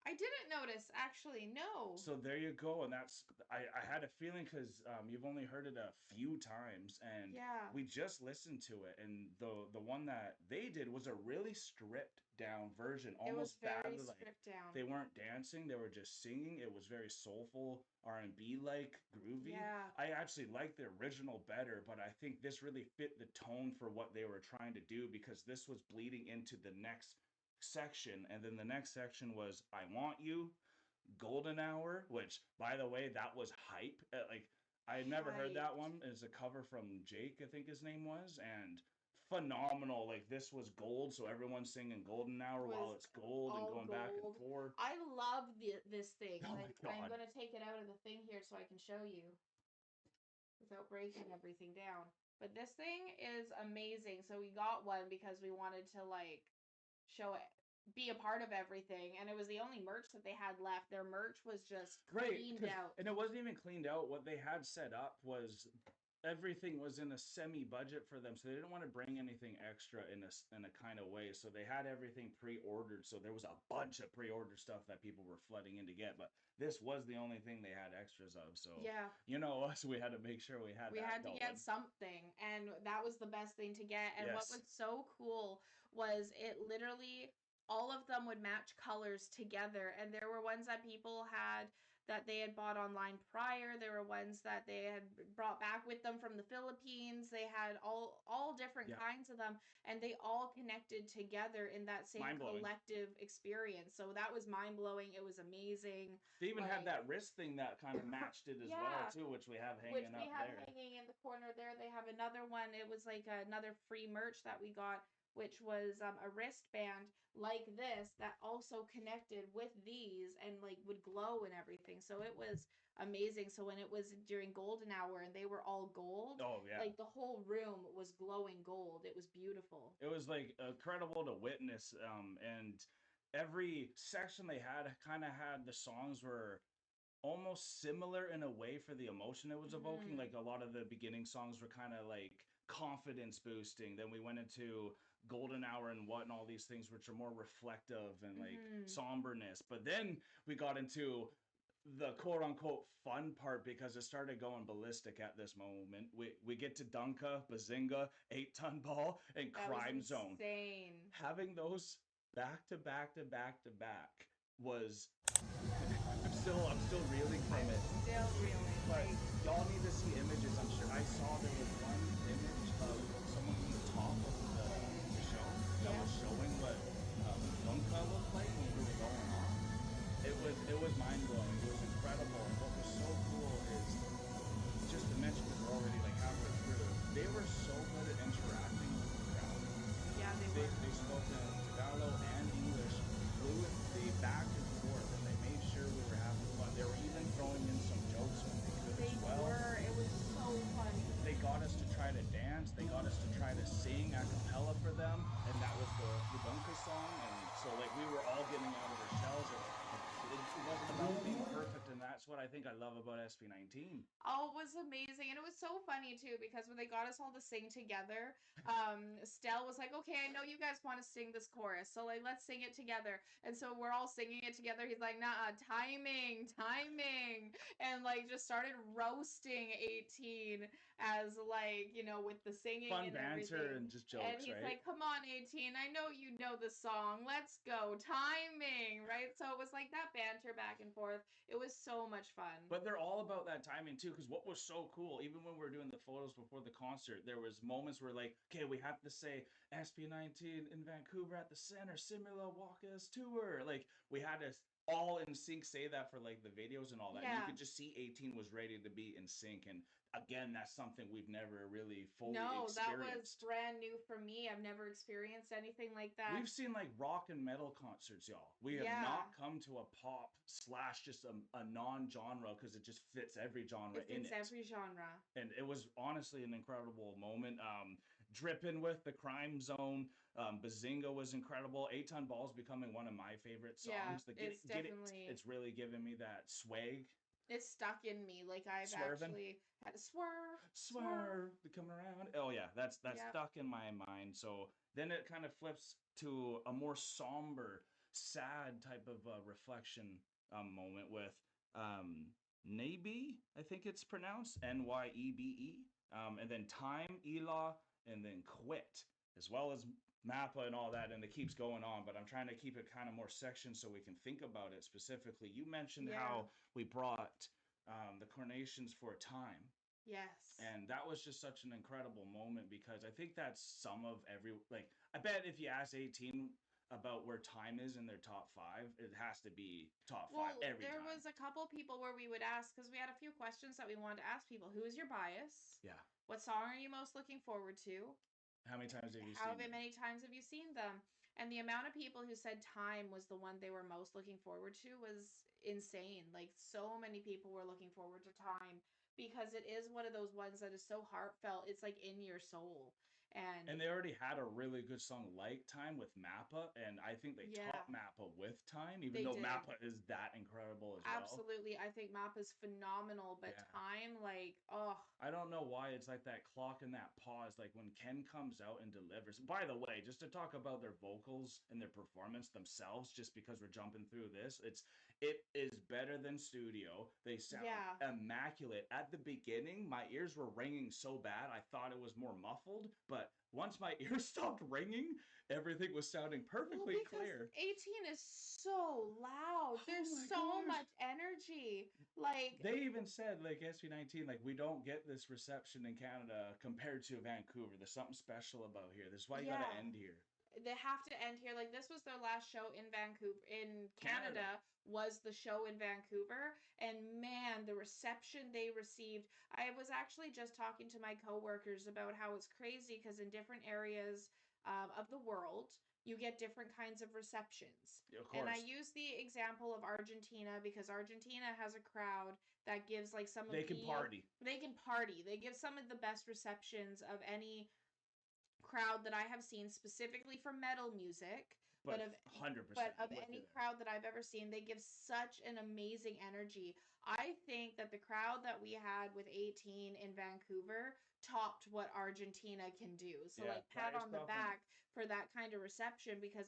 Speaker 2: I didn't notice, actually, no.
Speaker 1: So there you go, and that's I had a feeling because you've only heard it a few times, and we just listened to it, and the one that they did was a really stripped down version, almost
Speaker 2: it was very
Speaker 1: badly
Speaker 2: stripped down.
Speaker 1: They weren't dancing; they were just singing. It was very soulful, R&B like, groovy.
Speaker 2: Yeah.
Speaker 1: I actually liked the original better, but I think this really fit the tone for what they were trying to do because this was bleeding into the next section, and then the next section was I Want You, Golden Hour, which by the way, that was hype. Like I had never heard that one. It's a cover from Jake, I think his name was, and phenomenal. Like this was gold, so everyone's singing Golden Hour while it's gold and going back and forth.
Speaker 2: I love this thing.
Speaker 1: Oh
Speaker 2: Like,
Speaker 1: my
Speaker 2: I'm
Speaker 1: God.
Speaker 2: gonna take it out of the thing here so I can show you without breaking everything down. But this thing is amazing. So we got one because we wanted to like show it, be a part of everything, and it was the only merch that they had left. Their merch was just cleaned out.
Speaker 1: And it wasn't even cleaned out. What they had set up was everything was in a semi budget for them, so they didn't want to bring anything extra in a kind of way. So they had everything pre-ordered. So there was a bunch of pre-ordered stuff that people were flooding in to get, but this was the only thing they had extras of. So you know us, we had to make sure we had
Speaker 2: to get something, and that was the best thing to get. And what was so cool was it literally all of them would match colors together, and there were ones that people had that they had bought online prior. There were ones that they had brought back with them from the Philippines. They had all different kinds of them, and they all connected together in that same collective experience. So that was mind-blowing. It was amazing.
Speaker 1: They even had that wrist thing that kind of matched it as well too, which we have hanging up there.
Speaker 2: Hanging in the corner there. They have another one. It was like another free merch that we got, which was a wristband like this that also connected with these and like would glow and everything. So it was amazing. So when it was during golden hour and they were all gold, like the whole room was glowing gold. It was beautiful.
Speaker 1: It was like incredible to witness. And every section they had kind of had the songs were almost similar in a way for the emotion it was evoking. Like a lot of the beginning songs were kind of like confidence boosting. Then we went into Golden Hour and What and all these things which are more reflective and like somberness. But then we got into the quote unquote fun part because it started going ballistic at this moment. We get to DUNGKA, BAZINGA, 8-ton ball, and CRIMZONE.
Speaker 2: Insane.
Speaker 1: Having those back to back to back to back was I'm still reeling from it.
Speaker 2: Still reeling.
Speaker 1: But y'all need to see images. I'm sure I saw there was one image of someone from the top of the show that was showing what DUNGKA looked like when we were going on. It was mind blowing. It was incredible. And what was so cool is just to mention it already like halfway through. They were so good at interacting with the crowd.
Speaker 2: Yeah,
Speaker 1: They spoke in Tagalog and English fluently back and forth, and they made sure we were having fun. They were even throwing in some jokes when they could as well.
Speaker 2: It was so funny.
Speaker 1: They got us to try to dance. They got us to try to sing a cappella for them, and that was the DUNGKA song. And so like we were all getting out of our shells. It wasn't about being perfect, and that's what I think I love about SB19.
Speaker 2: Oh, it was amazing. And it was so funny too, because when they got us all to sing together, Stell was like, okay, I know you guys want to sing this chorus, so like let's sing it together. And so we're all singing it together. He's like, nah, timing, and like just started roasting 18 as like, you know, with the singing
Speaker 1: fun
Speaker 2: and
Speaker 1: banter
Speaker 2: everything.
Speaker 1: and just jokes,
Speaker 2: and he's
Speaker 1: right?
Speaker 2: like, come on 18, I know you know the song, let's go, timing, right? So it was like that banter back and forth. It was so much fun.
Speaker 1: But they're all about that timing too, because what was so cool, even when we were doing the photos before the concert, there was moments where like, okay, we have to say SB19 in Vancouver at the center, Simula, Wakas tour. Like we had to all in sync say that for like the videos and all that. And you
Speaker 2: Yeah.
Speaker 1: could just see 18 was ready to be in sync. And again, that's something we've never really fully
Speaker 2: No, that was
Speaker 1: experienced.
Speaker 2: brand new for me. I've never experienced anything like that.
Speaker 1: We've seen like rock and metal concerts, y'all. We have
Speaker 2: Yeah.
Speaker 1: not come to a pop / just a non-genre because it just fits every genre
Speaker 2: It
Speaker 1: in
Speaker 2: fits
Speaker 1: it.
Speaker 2: every genre.
Speaker 1: And it was honestly an incredible moment. Dripping with the CRIMZONE, Bazinga was incredible. 8 Ton Ball's becoming one of my favorite songs.
Speaker 2: Yeah, it's definitely-
Speaker 1: it's really giving me that swag.
Speaker 2: It's stuck in me. Like I've
Speaker 1: Swerving.
Speaker 2: actually had to swerve.
Speaker 1: Swerve, coming around. Oh yeah, that's
Speaker 2: Yep.
Speaker 1: stuck in my mind. So then it kind of flips to a more somber, sad type of reflection moment with NYEBE, I think it's pronounced NYEBE, and then Time, Ela, and then Quit, as well as MAPA and all that, and it keeps going on. But I'm trying to keep it kind of more sections so we can think about it specifically. You mentioned
Speaker 2: Yeah.
Speaker 1: how we brought the Coronations for Time.
Speaker 2: Yes.
Speaker 1: And that was just such an incredible moment because I think that's some of every, like, I bet if you ask 18 about where Time is in their top 5, it has to be top 5 every
Speaker 2: there
Speaker 1: time.
Speaker 2: was a couple people where we would ask, because we had a few questions that we wanted to ask people. Who is your bias?
Speaker 1: Yeah.
Speaker 2: What song are you most looking forward to?
Speaker 1: How many times have you
Speaker 2: How
Speaker 1: seen it?
Speaker 2: many times have you seen them? And the amount of people who said Time was the one they were most looking forward to was insane. Like, so many people were looking forward to Time because it is one of those ones that is so heartfelt. It's like in your soul.
Speaker 1: And they already had a really good song like Time with MAPA, and I think they
Speaker 2: Yeah.
Speaker 1: topped MAPA with Time, even
Speaker 2: They
Speaker 1: though
Speaker 2: did.
Speaker 1: MAPA is that incredible as well.
Speaker 2: Absolutely. I think MAPA's phenomenal, but
Speaker 1: Yeah.
Speaker 2: Time, like, oh.
Speaker 1: I don't know why it's like that clock and that pause, like when Ken comes out and delivers. By the way, just to talk about their vocals and their performance themselves, just because we're jumping through this, it is better than studio. They sound
Speaker 2: Yeah.
Speaker 1: immaculate. At the beginning, my ears were ringing so bad, I thought it was more muffled, but once my ears stopped ringing, everything was sounding perfectly clear.
Speaker 2: 18 is so loud. There's
Speaker 1: my
Speaker 2: so
Speaker 1: gosh.
Speaker 2: much energy. Like,
Speaker 1: They even said, like, SB19, like, we don't get this reception in Canada compared to Vancouver. There's something special about here. This is why you gotta
Speaker 2: Yeah.
Speaker 1: end here.
Speaker 2: they have to end here. Like, this was their last show in Vancouver, in
Speaker 1: Canada.
Speaker 2: Canada, was the show in Vancouver. And man, the reception they received. I was actually just talking to my coworkers about how it's crazy because in different areas of the world, you get different kinds of receptions.
Speaker 1: Yeah, of
Speaker 2: And I
Speaker 1: course.
Speaker 2: use the example of Argentina because Argentina has a crowd that gives like some of
Speaker 1: They can party.
Speaker 2: They can party. They give some of the best receptions of any crowd that I have seen, specifically for metal music,
Speaker 1: But
Speaker 2: of
Speaker 1: 100%.
Speaker 2: but of
Speaker 1: with
Speaker 2: any
Speaker 1: you there.
Speaker 2: crowd that I've ever seen. They give such an amazing energy. I think that the crowd that we had with 18 in Vancouver topped what Argentina can do. So
Speaker 1: Yeah,
Speaker 2: like pat
Speaker 1: that is
Speaker 2: on the
Speaker 1: compliment.
Speaker 2: back for that kind of reception, because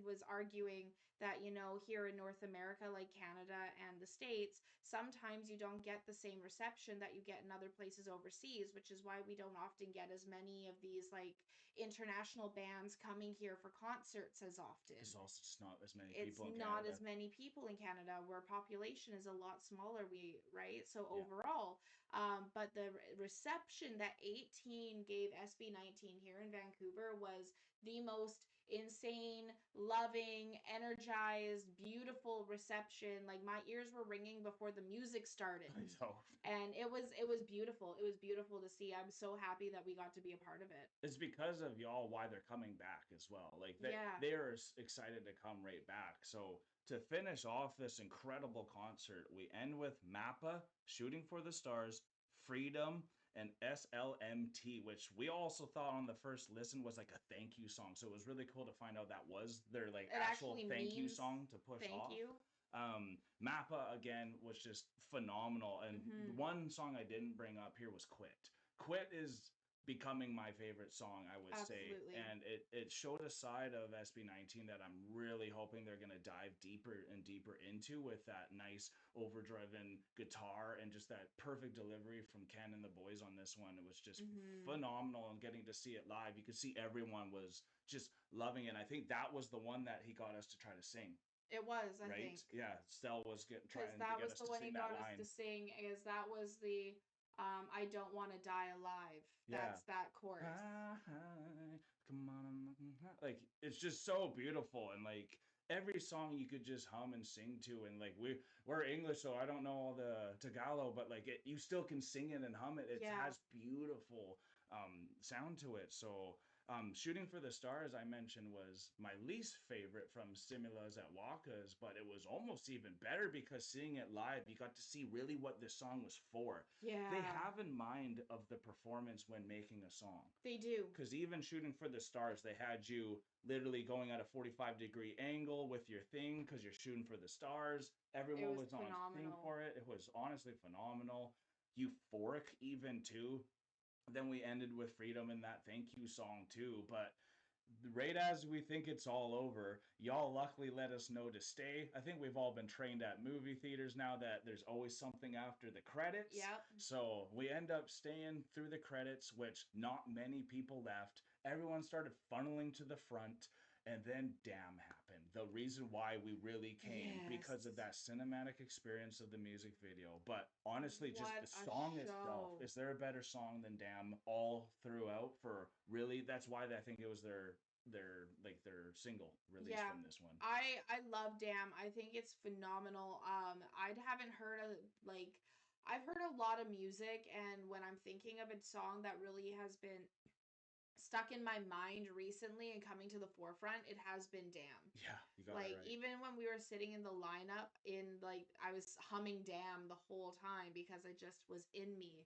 Speaker 2: was arguing that, here in North America, like Canada and the States, sometimes you don't get the same reception that you get in other places overseas, which is why we don't often get as many of these like international bands coming here for concerts as often.
Speaker 1: There's also just not as many
Speaker 2: It's
Speaker 1: people in
Speaker 2: not
Speaker 1: Canada.
Speaker 2: as many people in Canada, where population is a lot smaller. Right? So
Speaker 1: Yeah.
Speaker 2: overall, but the reception that 18 gave SB19 here in Vancouver was the most insane, loving, energized, beautiful reception. Like, my ears were ringing before the music started.
Speaker 1: I know.
Speaker 2: And it was beautiful. It was beautiful to see. I'm so happy that we got to be a part of it.
Speaker 1: It's because of y'all why they're coming back as well. Like
Speaker 2: Yeah.
Speaker 1: they are excited to come right back. So to finish off this incredible concert, we end with MAPA, Shooting for the Stars, Freedom, and SLMT, which we also thought on the first listen was like a thank you song. So it was really cool to find out that was their like
Speaker 2: It
Speaker 1: actual
Speaker 2: actually
Speaker 1: thank you
Speaker 2: means
Speaker 1: song to push
Speaker 2: thank
Speaker 1: off.
Speaker 2: you.
Speaker 1: MAPA again was just phenomenal. And
Speaker 2: Mhm.
Speaker 1: one song I didn't bring up here was Quit. Quit is becoming my favorite song, I would
Speaker 2: Absolutely.
Speaker 1: say. And it showed a side of SB19 that I'm really hoping they're going to dive deeper and deeper into, with that nice overdriven guitar and just that perfect delivery from Ken and the boys on this one. It was just
Speaker 2: Mhm.
Speaker 1: phenomenal, and getting to see it live, you could see everyone was just loving it. And I think that was the one that he got us to try to sing.
Speaker 3: It was, I
Speaker 1: right?
Speaker 3: think.
Speaker 1: Yeah, Stell was trying
Speaker 3: Because
Speaker 1: to
Speaker 3: that
Speaker 1: get
Speaker 3: was
Speaker 1: us
Speaker 3: the
Speaker 1: to
Speaker 3: one he
Speaker 1: sing that
Speaker 3: got us
Speaker 1: line.
Speaker 3: to sing, is that was the I Don't Want to Die Alive.
Speaker 1: Yeah.
Speaker 3: That's that chorus.
Speaker 1: Come on, like it's just so beautiful, and like every song you could just hum and sing to, and like we're English, so I don't know all the Tagalog, but like you still can sing it and hum it. It
Speaker 3: Yeah.
Speaker 1: has beautiful sound to it. So Shooting for the Stars, I mentioned, was my least favorite from Simula's at Wakas, but it was almost even better because seeing it live, you got to see really what this song was for.
Speaker 3: Yeah.
Speaker 1: They have in mind of the performance when making a song.
Speaker 3: They do.
Speaker 1: Because even Shooting for the Stars, they had you literally going at a 45-degree angle with your thing because you're shooting for the stars. Everyone was on thing for it. It was honestly phenomenal. Euphoric even too. Then we ended with Freedom and that thank you song too. But right as we think it's all over, y'all luckily let us know to stay. I think we've all been trained at movie theaters now that there's always something after the credits.
Speaker 3: Yep.
Speaker 1: So we end up staying through the credits, which not many people left. Everyone started funneling to the front. And then Damn happened. The reason why we really came because of that cinematic experience of the music video. But honestly, just the song itself. Is there a better song than Damn all throughout for really? That's why I think it was their single release from this one.
Speaker 3: I love Damn. I think it's phenomenal. I haven't heard I've heard a lot of music, and when I'm thinking of a song that really has been stuck in my mind recently and coming to the forefront, it has been Damn.
Speaker 1: Yeah, you got it right.
Speaker 3: Even when we were sitting in the lineup, I was humming Damn the whole time because it just was in me,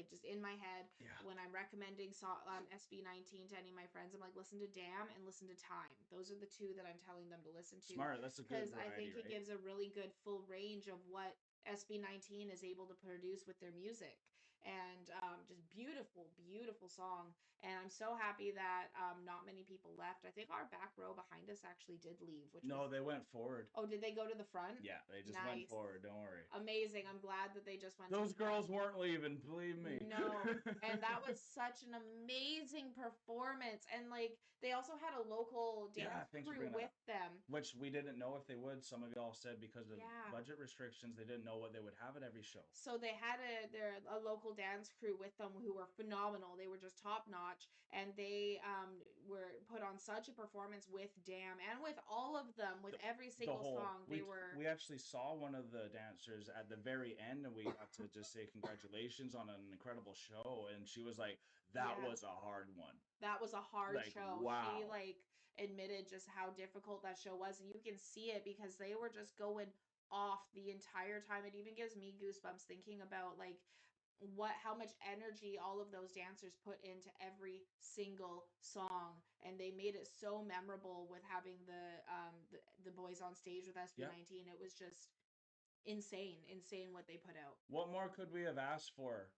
Speaker 3: just in my head.
Speaker 1: Yeah.
Speaker 3: When I'm recommending SB19 to any of my friends, I'm like, listen to Damn and listen to Time. Those are the two that I'm telling them to listen to.
Speaker 1: Smart, that's a good variety,
Speaker 3: because I think it gives a really good full range of what SB19 is able to produce with their music, and just beautiful, beautiful song. And I'm so happy that not many people left. I think our back row behind us actually did leave.
Speaker 1: They went forward.
Speaker 3: Oh, did they go to the front?
Speaker 1: Yeah, they just went forward. Don't worry.
Speaker 3: Amazing. I'm glad that they just went.
Speaker 1: Those girls weren't leaving, believe me.
Speaker 3: No, and that was such an amazing performance. And they also had a local dance crew with them,
Speaker 1: which we didn't know if they would. Some of y'all said because of budget restrictions, they didn't know what they would have at every show.
Speaker 3: So they had a local dance crew with them who were phenomenal. They were just top notch, and they were put on such a performance with Damn and with all of them, with every single song.
Speaker 1: We actually saw one of the dancers at the very end, and we got to just say congratulations on an incredible show. And she was like, "That was a hard one."
Speaker 3: That was a hard show.
Speaker 1: Wow.
Speaker 3: She admitted just how difficult that show was, and you can see it because they were just going off the entire time. It even gives me goosebumps thinking about how much energy all of those dancers put into every single song, and they made it so memorable with having the boys on stage with SB19. It was just insane what they put out.
Speaker 1: What more could we have asked for?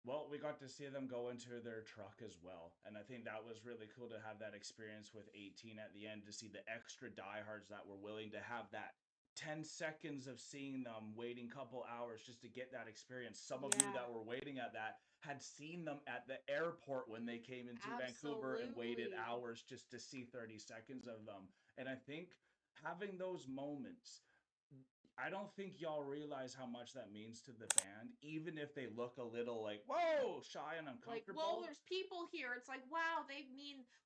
Speaker 1: Well, we got to see them go into their truck as well. And I think that was really cool to have that experience with 18 at the end, to see the extra diehards that were willing to have that 10 seconds of seeing them waiting a couple hours just to get that experience. Some of you that were waiting at that had seen them at the airport when they came into Vancouver and waited hours just to see 30 seconds of them. And I think having those moments, I don't think y'all realize how much that means to the band, even if they look a little whoa, shy and uncomfortable.
Speaker 3: Whoa, there's people here. It's wow,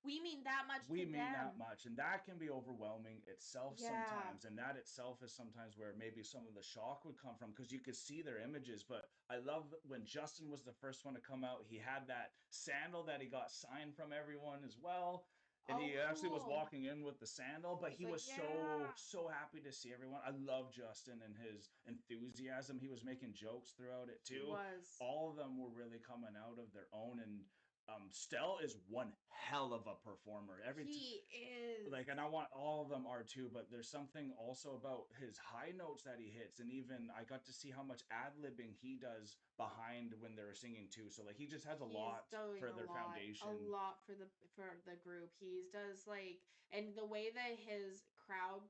Speaker 3: we mean that much to them.
Speaker 1: We mean that much, and that can be overwhelming itself sometimes, and that itself is sometimes where maybe some of the shock would come from, because you could see their images. But I love when Justin was the first one to come out. He had that sandal that he got signed from everyone as well. And he actually was walking in with the sandal, but he was so happy to see everyone. I love Justin and his enthusiasm. He was making jokes throughout it too.
Speaker 3: He was.
Speaker 1: All of them were really coming out of their own, and Stell is one hell of a performer.
Speaker 3: He is.
Speaker 1: And I want all of them are too, but there's something also about his high notes that he hits, and even I got to see how much ad-libbing he does behind when they're singing too. So he just has a lot for their foundation.
Speaker 3: A lot for the group. He does and the way that his crowd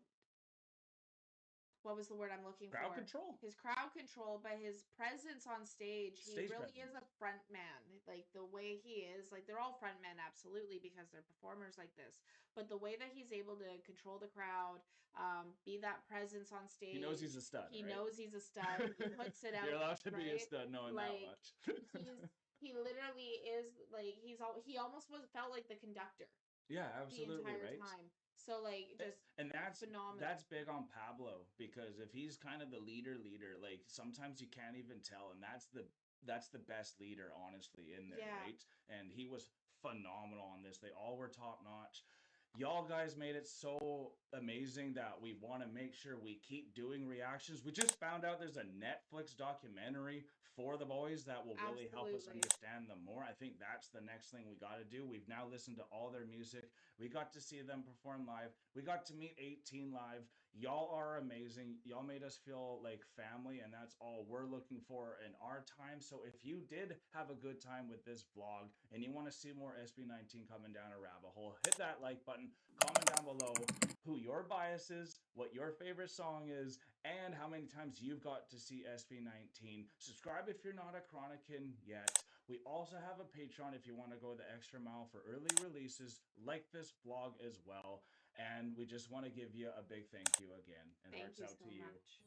Speaker 2: what was the word I'm looking
Speaker 1: Crowd
Speaker 2: for?
Speaker 1: control.
Speaker 2: His crowd control, but his presence on stage. He
Speaker 1: Stage
Speaker 2: really
Speaker 1: presence.
Speaker 2: is a front man. Like the way he is, like they're all front men, absolutely, because they're performers like this. But the way that he's able to control the crowd, be that presence on stage.
Speaker 1: He knows he's a stud.
Speaker 2: He
Speaker 1: right?
Speaker 2: knows he's a stud. He puts it out.
Speaker 1: You're allowed to be a
Speaker 2: right?
Speaker 1: stud knowing
Speaker 2: like,
Speaker 1: that much.
Speaker 2: he literally is like he almost felt like the conductor.
Speaker 1: Yeah, absolutely,
Speaker 2: the entire
Speaker 1: right?
Speaker 2: time. So like just
Speaker 1: and that's
Speaker 2: phenomenal.
Speaker 1: That's big on Pablo, because if he's kind of the leader, like sometimes you can't even tell, and that's the best leader, honestly, in there,
Speaker 2: Yeah.
Speaker 1: right? And he was phenomenal on this. They all were top notch. Y'all guys made it so amazing that we want to make sure we keep doing reactions. We just found out there's a Netflix documentary for the boys that will really help us
Speaker 2: Absolutely.
Speaker 1: understand them more. I think that's the next thing we got to do. We've now listened to all their music. We got to see them perform live. We got to meet 18 live. Y'all are amazing. Y'all made us feel like family, and that's all we're looking for in our time. So if you did have a good time with this vlog and you want to see more SB19 coming down a rabbit hole, hit that like button, comment down below who your bias is, what your favorite song is, and how many times you've got to see SB19. Subscribe if you're not a Chronican yet. We also have a Patreon if you want to go the extra mile for early releases like this vlog as well. And we just want to give you a big thank you again. And
Speaker 2: Thank
Speaker 1: hearts
Speaker 2: you
Speaker 1: out
Speaker 2: so
Speaker 1: to you.
Speaker 2: much.